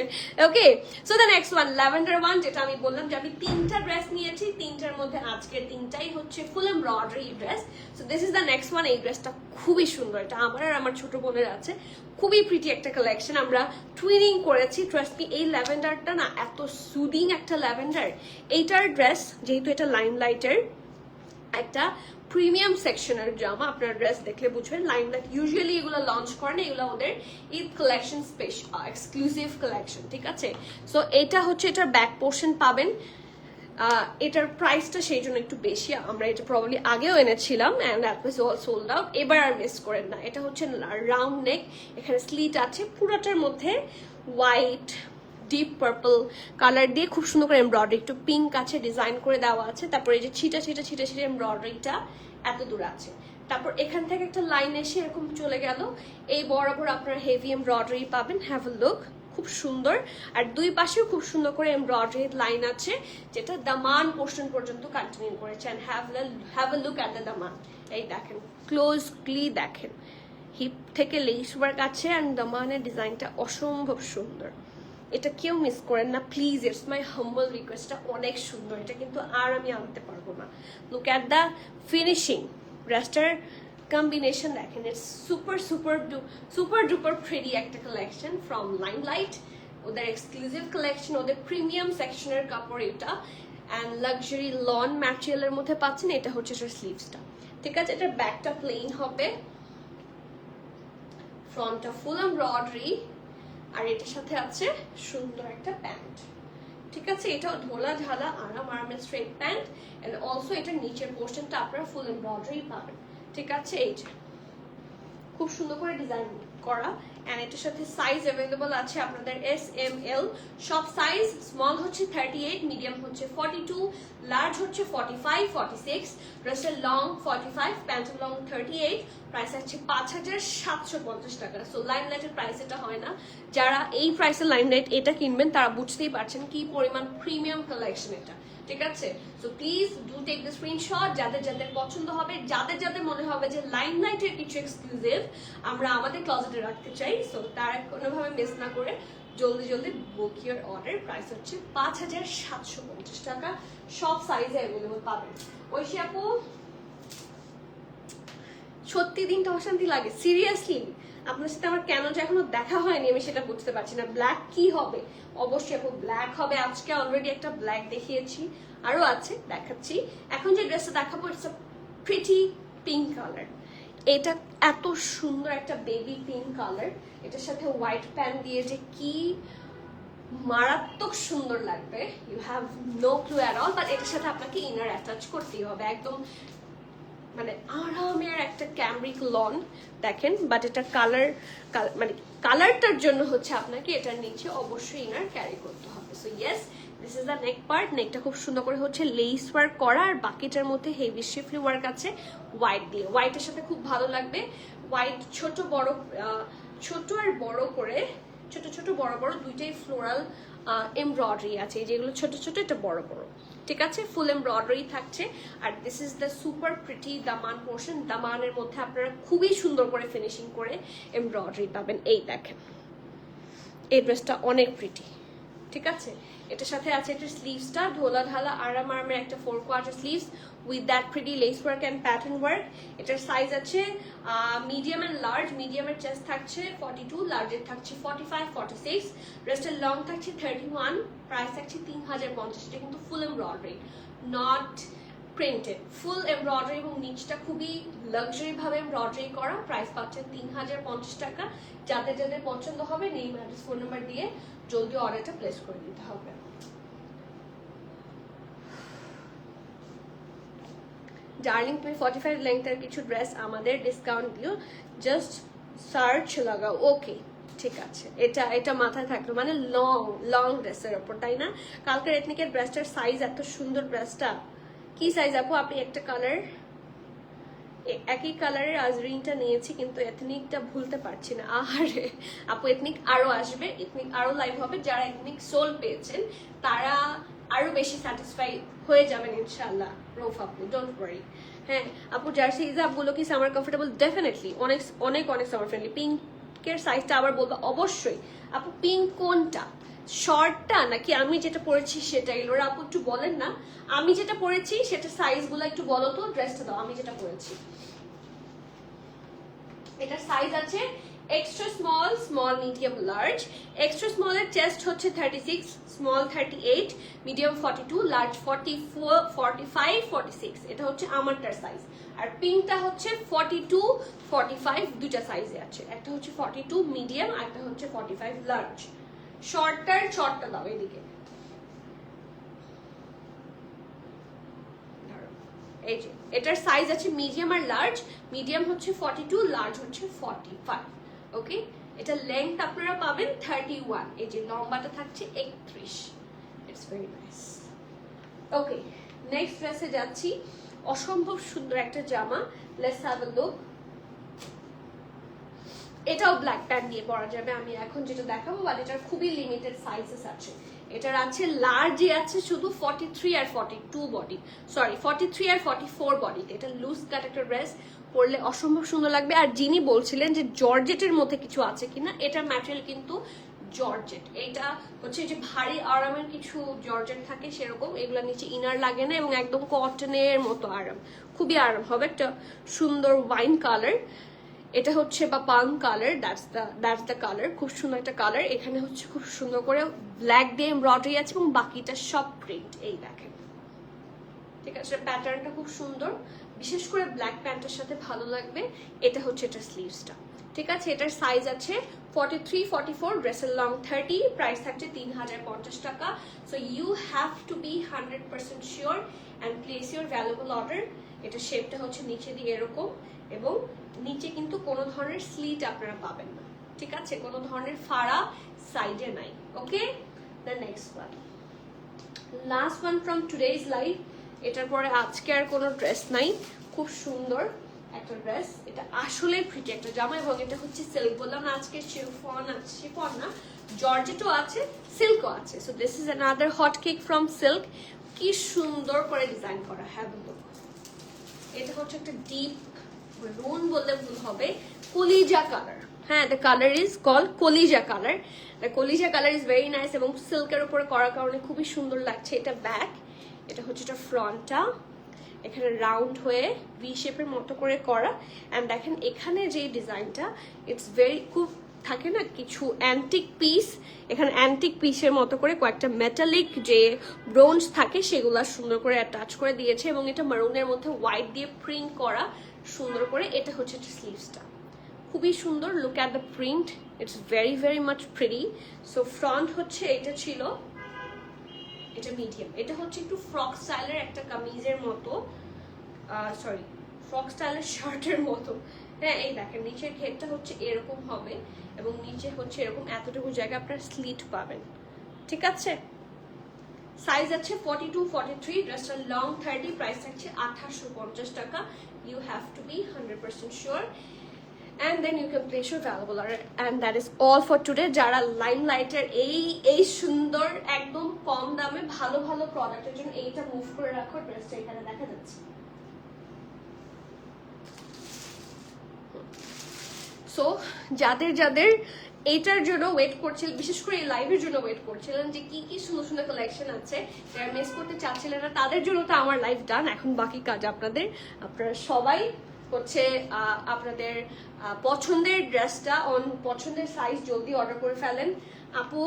Okay, so the next one, lavender one, যেটা আমি বললাম যে আমি 3টা ড্রেস নিয়েছি, 3টার মধ্যে আজকের 3টাই হচ্ছে ফুল embroidery dress. So this is the next one. এই ড্রেসটা খুবই সুন্দর, এটা আমার আর আমার ছোট বোনের আছে, খুবই প্রিটি একটা কালেকশন, আমরা টুইনিং করেছি। ট্রাস্ট মি, এই ল্যাভেন্ডারটা না এত সুদিং একটা ল্যাভেন্ডার। এইটার ড্রেস যেহেতু এটা লাইমলাইটের একটা প্রিমিয়াম সেকশনের জামা, আপনার ড্রেস দেখলে বুঝবেন। লাইমলাইট ইউজুয়ালি এগুলো লঞ্চ করে না, এগুলো ওদের Eid collection special exclusive collection. ঠিক আছে? সো এটা হচ্ছে, এটার ব্যাক পোর্শন পাবেন, এটার প্রাইসটা সেই জন্য একটু বেশি। আমরা এটা প্রবাবলি আগেও এনেছিলাম, and that was all sold out. এবার আর মিস করেন না। এটা হচ্ছে রাউন্ড নেক, এখানে স্লিট আছে, পুরোটার মধ্যে হোয়াইট ডিপ পার্পল কালার দিয়ে খুব সুন্দর করে এমব্রয়ডারি, একটু পিঙ্ক আছে, ডিজাইন করে দেওয়া আছে। তারপর এই যে ছিটা ছিটা ছিটা ছিটা এমব্রয়ডারিটা এত দূর আছে। তারপর এখান থেকে একটা লাইন এসে এরকম চলে গেল, এই বরাবর আপনার হেভি এমব্রয়ডারি পাবেন। হ্যাভ আ লুক, খুব সুন্দর। আর দুই পাশেও খুব সুন্দর করে এমব্রয়ডারি লাইন আছে, যেটা দামান পোর্শন পর্যন্ত কন্টিনিউ করেছে। And have a look at the দামান। এই দেখেন, ক্লোজলি দেখেন, হিপ থেকে লেস ওয়ার্ক আছে, অ্যান্ড দামানের ডিজাইনটা অসম্ভব সুন্দর। এটা কেউ মিস করেন না প্লিজ, ইটস মাই হাম্বল রিকোয়েস্টটা অনেক সুন্দর, এটা কিন্তু আর আমি আনতে পারবো না। লুক অ্যাট দ্য ফিনিশিং, ড্রেসটার কম্বিনেশন দেখেন, ইটস সুপার ডুপার প্রিটি একটা কালেকশন ফ্রম লাইমলাইট, ওদের এক্সক্লুসিভ কালেকশন, ওদের প্রিমিয়াম সেকশনের কাপড় এটা, অ্যান্ড লাক্সারি লন ম্যাটেরিয়ালের মধ্যে পাচ্ছেন। এটা হচ্ছে এটার স্লিভসটা। ঠিক আছে? এটার ব্যাকটা প্লেন হবে, ফ্রন্টটা ফুল এমব্রয়ডারি, আর এটার সাথে আছে সুন্দর একটা প্যান্ট। ঠিক আছে? এটাও ঢোলা ঢালা আরামের স্ট্রেট প্যান্ট, এন্ড অলসো এটার নিচের পোর্শনটা আপনারা ফুল এমব্রয়ডারি পাবেন। ঠিক আছে? এই যে খুব সুন্দর করে ডিজাইন করা, এন্ড এটার সাথে সাইজ অ্যাভেলেবল আছে আপনাদের এস এম এল সব সাইজ। স্মল হচ্ছে 38, মিডিয়াম হচ্ছে 42, লার্জ হচ্ছে 45, 46, ড্রেসের লং 45, প্যান্টের লং 38। প্রাইস আছে 5,750 টাকা। সো লাইমলাইটের প্রাইস এটা হয় না। যারা এই প্রাইসে লাইমলাইট এটা কিনবেন তারা বুঝতেই পারছেন কি পরিমাণ প্রিমিয়াম কালেকশন এটা। ঠিক আছে? So please do take the screenshot, যাদের যাদের পছন্দ হবে, যাদের যাদের মনে হবে যে লাইমলাইটের কিছু এক্সক্লুসিভ আমরা আমাদের ক্লোজেটে রাখতে চাই, সো তারা কোনোভাবে মিস না করে জলদি জলদি বুক ইউর অর্ডার। প্রাইস হচ্ছে 5750 টাকা, সব সাইজে অ্যাভেলেবল পাবেন। ঐশী আপু, সত্যি দিনটা অশান্তি লাগে সিরিয়াসলি। আপনার সাথে আমার কেন যে এখনো দেখা হয়নি আমি সেটা বুঝতে পারছি না। ব্ল্যাক কি হবে? অবশ্যই আপু ব্ল্যাক হবে। আজকে অলরেডি একটা ব্ল্যাক দেখিয়েছি, আরো আছে দেখাচ্ছি। এখন যে ড্রেসটা দেখাবো it's a pretty pink colour. এটা এত সুন্দর একটা বেবি পিঙ্ক কালার, এটার সাথে হোয়াইট প্যান্ট দিয়ে যে কি মারাত্মক সুন্দর লাগবে, you have no clue at all. But এটার সাথে আপনাকে ইনার অ্যাটাচ করতেই হবে, একদম মানে আরামের একটা ক্যামরিক লন দেখেন। বাট এটা কালার মানে কালারটার জন্য হচ্ছে আপনাকে এটার নিচে অবশ্যই ইনার ক্যারি করতে হবে। So yes, this is the neck part. নেকটা খুব সুন্দর করে হচ্ছে লেস ওয়ার্ক করা, আর বাকিটার মধ্যে হেভি শিফলি ওয়ার্ক আছে হোয়াইট দিয়ে। হোয়াইটের সাথে খুব ভালো লাগবে। হোয়াইট ছোট আর বড় করে, ছোট ছোট বড় বড় দুইটাই ফ্লোরাল এমব্রয়ডারি আছে, যেগুলো ছোট ছোট, এটা বড় বড়, ঠিক আছে? ফুল এমব্রয়ডারি থাকছে। আর this is the super pretty daman portion. দামানের মধ্যে আপনারা খুবই সুন্দর করে ফিনিশিং করে এমব্রয়ডারি পাবেন। এই দেখেন, এই ড্রেসটা অনেক প্রিটি, ঠিক আছে? এটার সাথে আছে এটার স্লিভসটা ঢোলা ঢালা আরামের একটা 4/4 sleeves with that pretty less work and pattern work. এটার সাইজ আছে মিডিয়াম অ্যান্ড লার্জ। মিডিয়ামের চেস্ট থাকছে 42, লার্জের থাকছে 45, 46, ড্রেসটার লং থাকছে 31, প্রাইস থাকছে 3050। এটা কিন্তু ফুল embroidery, not printed, full embroidery এবং নিচটা খুবই লাক্সারি ভাবে এমব্রয়ডারি করা। প্রাইস পাচ্ছেন 3050 টাকা। যাদের যাদের পছন্দ হবে নেম অ্যাড্রেস ফোন নাম্বার দিয়ে জলদি অর্ডারটা প্লেস করে দিতে হবে। ডার্লিং, তুমি 45 লেন্থের কিছু ড্রেস আমাদের ডিসকাউন্ট দিও, জাস্ট সার্চ লাগাও। ওকে, ঠিক আছে, এটা মাথায় থাকলো, মানে লং ড্রেসের ওপর, তাই না? কালকের এথনিকের ড্রেসটার সাইজ এত সুন্দর। ড্রেসটা কি সাইজ আপু? আপনি একটা কালার, একই কালারের আজরিনটা নিয়েছি, কিন্তু এথনিকটা ভুলতে পারছি না। আরে আপু, এথনিক আরো আসবে, এথনিক আরো লাইভ হবে। যারা এথনিক সোল পেয়েছেন তারা আরো বেশি স্যাটিসফাই হয়ে যাবেন ইনশাআল্লাহ। রৌফ আপু, ডোন্ট ওয়ারি। হ্যাঁ আপু, জার্সি হিজাবগুলো কি সামার কমফোর্টেবল? ডেফিনেটলি, অনেক অনেক অনেক সামার ফ্রেন্ডলি। পিঙ্কের সাইজটা আবার বলবো অবশ্যই। আপু পিঙ্ক কোনটা, শর্টটা নাকি আমি যেটা পরেছি সেটাই? লোরা আপু একটু বলেন না, আমি যেটা পরেছি সেটা সাইজগুলো একটু বলো তো। ড্রেসটা দাও, আমি যেটা পরেছি। এটার সাইজ আছে extra small, small, medium, large. Extra স্মলের চেস্ট হচ্ছে 36, স্মল 38, মিডিয়াম 42, লার্জ 44, 45, 46। এটা হচ্ছে আমারটার সাইজ। আর পিঙ্কটা হচ্ছে 42, 45 দুইটা সাইজে আছে। একটা হচ্ছে 42 মিডিয়াম, আর একটা হচ্ছে 45 লার্জ। শর্টটা দাও এদিকে। এই যে এটার সাইজ আছে মিডিয়াম আর লার্জ। মিডিয়াম হচ্ছে 42, লার্জ হচ্ছে 45। ওকে, এটা লেংথ আপনারা পাবেন 31। এই যে লম্বাটা থাকছে 31। It's very nice. Okay, next ড্রেসে যাচ্ছি। অসম্ভব সুন্দর একটা জামা, লেটস হ্যাভ আ লুক। এটাও ব্ল্যাক প্যান্ট দিয়ে পরা যাবে। আমি এখন যেটা দেখাবো, বাট এটার খুবই লিমিটেড সাইজেস আছে। এটার আছে লার্জে আছে শুধু 43 আর 42 বডি, সরি 43 আর 44 বডিতে। এটা লুজ কাট একটা ড্রেস, পরলে অসম্ভব সুন্দর লাগবে। আর যিনি বলছিলেন যে জর্জেটের মধ্যে কিছু আছে কিনা, এটার ম্যাটেরিয়াল কিন্তু জর্জেট। এটা হচ্ছে যে ভারী আরামের কিছু জর্জেট থাকে সেরকম, এগুলো নিচে ইনার লাগে না এবং একদম কটনের মতো আরাম, খুবই আরাম হবে। একটা সুন্দর ওয়াইন কালার, এটা হচ্ছে বা পাম কালার, দ্যাটস দ্য কালার। খুব সুন্দর একটা কালার। এখানে হচ্ছে খুব সুন্দর করে ব্ল্যাক দিয়ে এমব্রয়ডারি আছে এবং বাকিটা সব প্রিন্ট। এই দেখেন, ঠিক আছে? প্যাটার্নটা খুব সুন্দর, বিশেষ করে ব্ল্যাক প্যান্টের সাথে ভালো লাগবে। এটা হচ্ছে এটার স্লিভসটা, ঠিক আছে? এটার সাইজ আছে 43, 44, ড্রেসের লং 30, প্রাইস থাকছে 3050 টাকা। So you have to be 100% sure and place your valuable order. এটা শেপটা হচ্ছে নিচে দিয়ে এরকম, এবং নিচে কিন্তু কোনো ধরনের স্লিট আপনারা পাবেন না, ঠিক আছে? কোনো ধরনের ফাড়া সাইডে নাই। Okay, the next one, last one from today's live. এটার পরে আজকে আর কোনো ড্রেস নাই। খুব সুন্দর একটা ড্রেস, এটা আসলে প্রিটি একটা জামা, এবং এটা হচ্ছে সিল্ক। বললাম না আজকে শিফন আছে, শিফন না, জর্জেটও আছে, সিল্কও আছে। So this is another hot cake from silk. কি সুন্দর করে ডিজাইন করা। হ্যাঁ বলো, এটা হচ্ছে একটা ডিপ মেরুন বললে ভুল হবে, কলিজা কালার। হ্যাঁ, দ্য কালার ইজ কল্ড কলিজা কালার। দ্য কলিজা কালার ইজ ভেরি নাইস এবং সিল্কের উপরে করার কারণে খুবই সুন্দর লাগছে। এটা ব্যাক, এটা হচ্ছে এটা ফ্রন্টটা, এখানে রাউন্ড হয়ে ভি শেপের মতো করে করা। অ্যান্ড দেখেন এখানে যে ডিজাইনটা, ইটস ভেরি খুব থাকে না কিছু অ্যান্টিক পিস, এখানে অ্যান্টিক পিসের মতো করে কয়েকটা মেটালিক যে ব্রোঞ্জ থাকে সেগুলো সুন্দর করে অ্যাটাচ করে দিয়েছে এবং এটা মারুনের মধ্যে হোয়াইট দিয়ে প্রিন্ট করা সুন্দর করে। এটা হচ্ছে স্লিভসটা, খুবই সুন্দর। Look at the print, it's very very much pretty. So front হচ্ছে এটা ছিল, এটা মিডিয়াম, এটা হচ্ছে একটু ফ্রক স্টাইলের একটা কামিজের মতো, সরি ফ্রক স্টাইলের শার্টের মতো। হ্যাঁ, এই দেখেন নিচের ঘেরটা হচ্ছে এরকম হবে এবং নিচে হচ্ছে এরকম এতটুকু জায়গা আপনার স্লিট পাবেন, ঠিক আছে। সাইজ আছে 42, 43, ড্রেসটা লং 30, প্রাইস থাকছে 2850 টাকা। You have to be 100% sure and then you can place your valuable order, and that is all for today. যারা লাইমলাইটের এই সুন্দর একদম কম দামে ভালো ভালো প্রোডাক্টের জন্য এইটা মুভ করে রাখো, ড্রেসটা এখানে দেখা যাচ্ছে। সো যাদের যাদের এইটার জন্য ওয়েট করছিলেন, বিশেষ করে এই লাইভের জন্য ওয়েট করছিলেন যে কি কি সুন্দর সুন্দর কালেকশন আছে, যারা মিস করতে চাচ্ছিলেন না তাদের জন্য তো আমার লাইভ ডান। এখন বাকি কাজ আপনাদের, আপনারা সবাই হচ্ছে আপনাদের পছন্দের ড্রেসটা পছন্দের সাইজ জলদি অর্ডার করে ফেলেন। আপু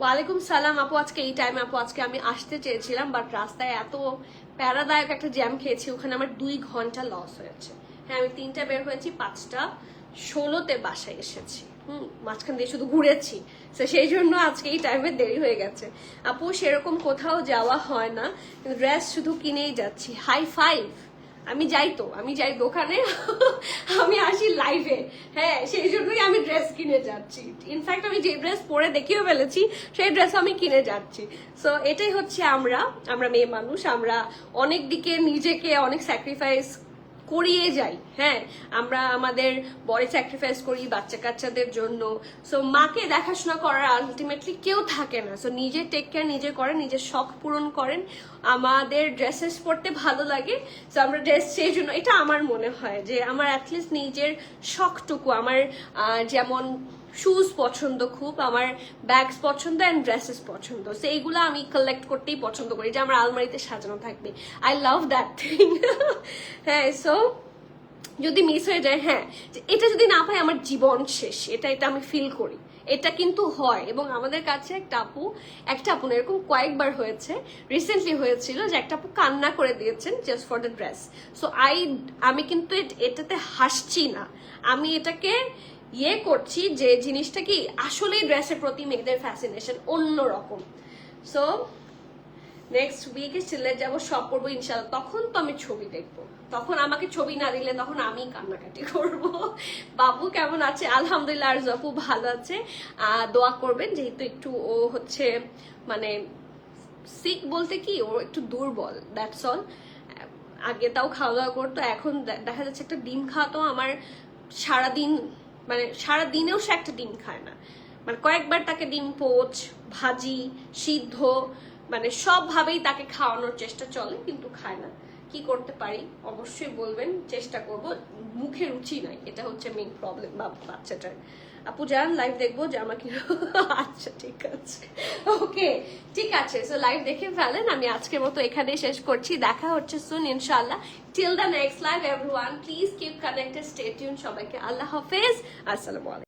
ওয়ালাইকুম সালাম। আপু আজকে এই টাইমে, আপু আজকে আমি আসতে চেয়েছিলাম বাট রাস্তায় এত প্যারাদায়ক একটা জ্যাম খেয়েছি, ওখানে আমার 2 ঘন্টা লস হয়েছে। হ্যাঁ, আমি 3টা বের হয়েছি, 5টা 16তে বাসায় এসেছি। মাঝখান দিয়ে শুধু ঘুরেছি, তো সেই জন্য আজকে এই টাইমে দেরি হয়ে গেছে। আপু সেরকম কোথাও যাওয়া হয় না, ড্রেস শুধু কিনেই যাচ্ছি। High five. আমি যাই দোকানে, আমি আসি লাইভে। হ্যাঁ, সেই জন্যই আমি ড্রেস কিনে যাচ্ছি। ইনফ্যাক্ট আমি যে ড্রেস পরে দেখিয়েও ফেলেছি সেই ড্রেস আমি কিনে যাচ্ছি। সো এটাই হচ্ছে আমরা মেয়ে মানুষ, আমরা অনেক দিকে নিজেকে অনেক স্যাক্রিফাইস করিয়ে যাই। হ্যাঁ, আমরা আমাদের বডি স্যাক্রিফাইস করি বাচ্চা কাচ্চাদের জন্য। সো মাকে দেখাশোনা করার আলটিমেটলি কেউ থাকে না। সো নিজে টেক কেয়ার নিজে করেন, নিজের শখ পূরণ করেন। আমাদের ড্রেসেস পরতে ভালো লাগে, সো আমরা ড্রেস সেই জন্য, এটা আমার মনে হয় যে আমার অ্যাটলিস্ট নিজের শখটুকু, আমার যেমন শুজ পছন্দ খুব, আমার ব্যাগস পছন্দ অ্যান্ড ড্রেসেস পছন্দ, সো এইগুলো আমি কালেক্ট করতেই পছন্দ করি যে আমার আলমারিতে সাজানো থাকবে। I love that thing. হ্যাঁ, সো যদি মিস হয়ে যায়, হ্যাঁ এটা যদি না পাই আমার জীবন শেষ, এটা আমি ফিল করি। এটা কিন্তু হয় এবং আমাদের কাছে একটা আপু না, এরকম কয়েকবার হয়েছে, রিসেন্টলি হয়েছিল যে একটা আপু কান্না করে দিয়েছেন just for the dress. So আমি কিন্তু এটাতে হাসছি না, আমি এটাকে করছি যে জিনিসটা কি আসলে ড্রেসের প্রতি মেয়েদের ফ্যাসিনেশন অন্যরকম। সো নেক্সট উইকে সিলেট যাবো, সব করবো ইনশাল্লাহ। তখন তো আমি ছবি দেখবো, তখন আমাকে ছবি না দিলে তখন আমি কান্নাকাটি করব। বাবু কেমন আছে? আলহামদুলিল্লাহ, আর আপু ভালো আছে। দোয়া করবেন, যেহেতু একটু ও হচ্ছে মানে সিক বলতে কি, ও একটু দুর্বল, দ্যাটস অল। আগে তাও খাওয়া দাওয়া করতো, এখন দেখা যাচ্ছে একটা ডিম খাওয়াতো আমার সারাদিন, মানে সারাদিনেও সে একটা ডিম খায় না, মানে কয়েকবার তাকে ডিম পোচ, ভাজি, সিদ্ধ, মানে সবভাবেই তাকে খাওয়ানোর চেষ্টা চলে, কিন্তু খায় না। কি করতে পারি অবশ্যই বলবেন, চেষ্টা করব। মুখে রুচি নাই, এটা হচ্ছে মেইন প্রবলেম বাচ্চাটার। আপু যান লাইভ দেখবো জামা কিনো। আচ্ছা ঠিক আছে, ওকে ঠিক আছে। সো লাইভ দেখে ফেলেন, আমি আজকের মতো এখানে শেষ করছি। দেখা হচ্ছে সুন ইনশাআল্লাহ। Till the next live everyone, please keep connected, stay tune. সবাইকে আল্লাহ হাফেজ, আসসালামু আলাইকুম।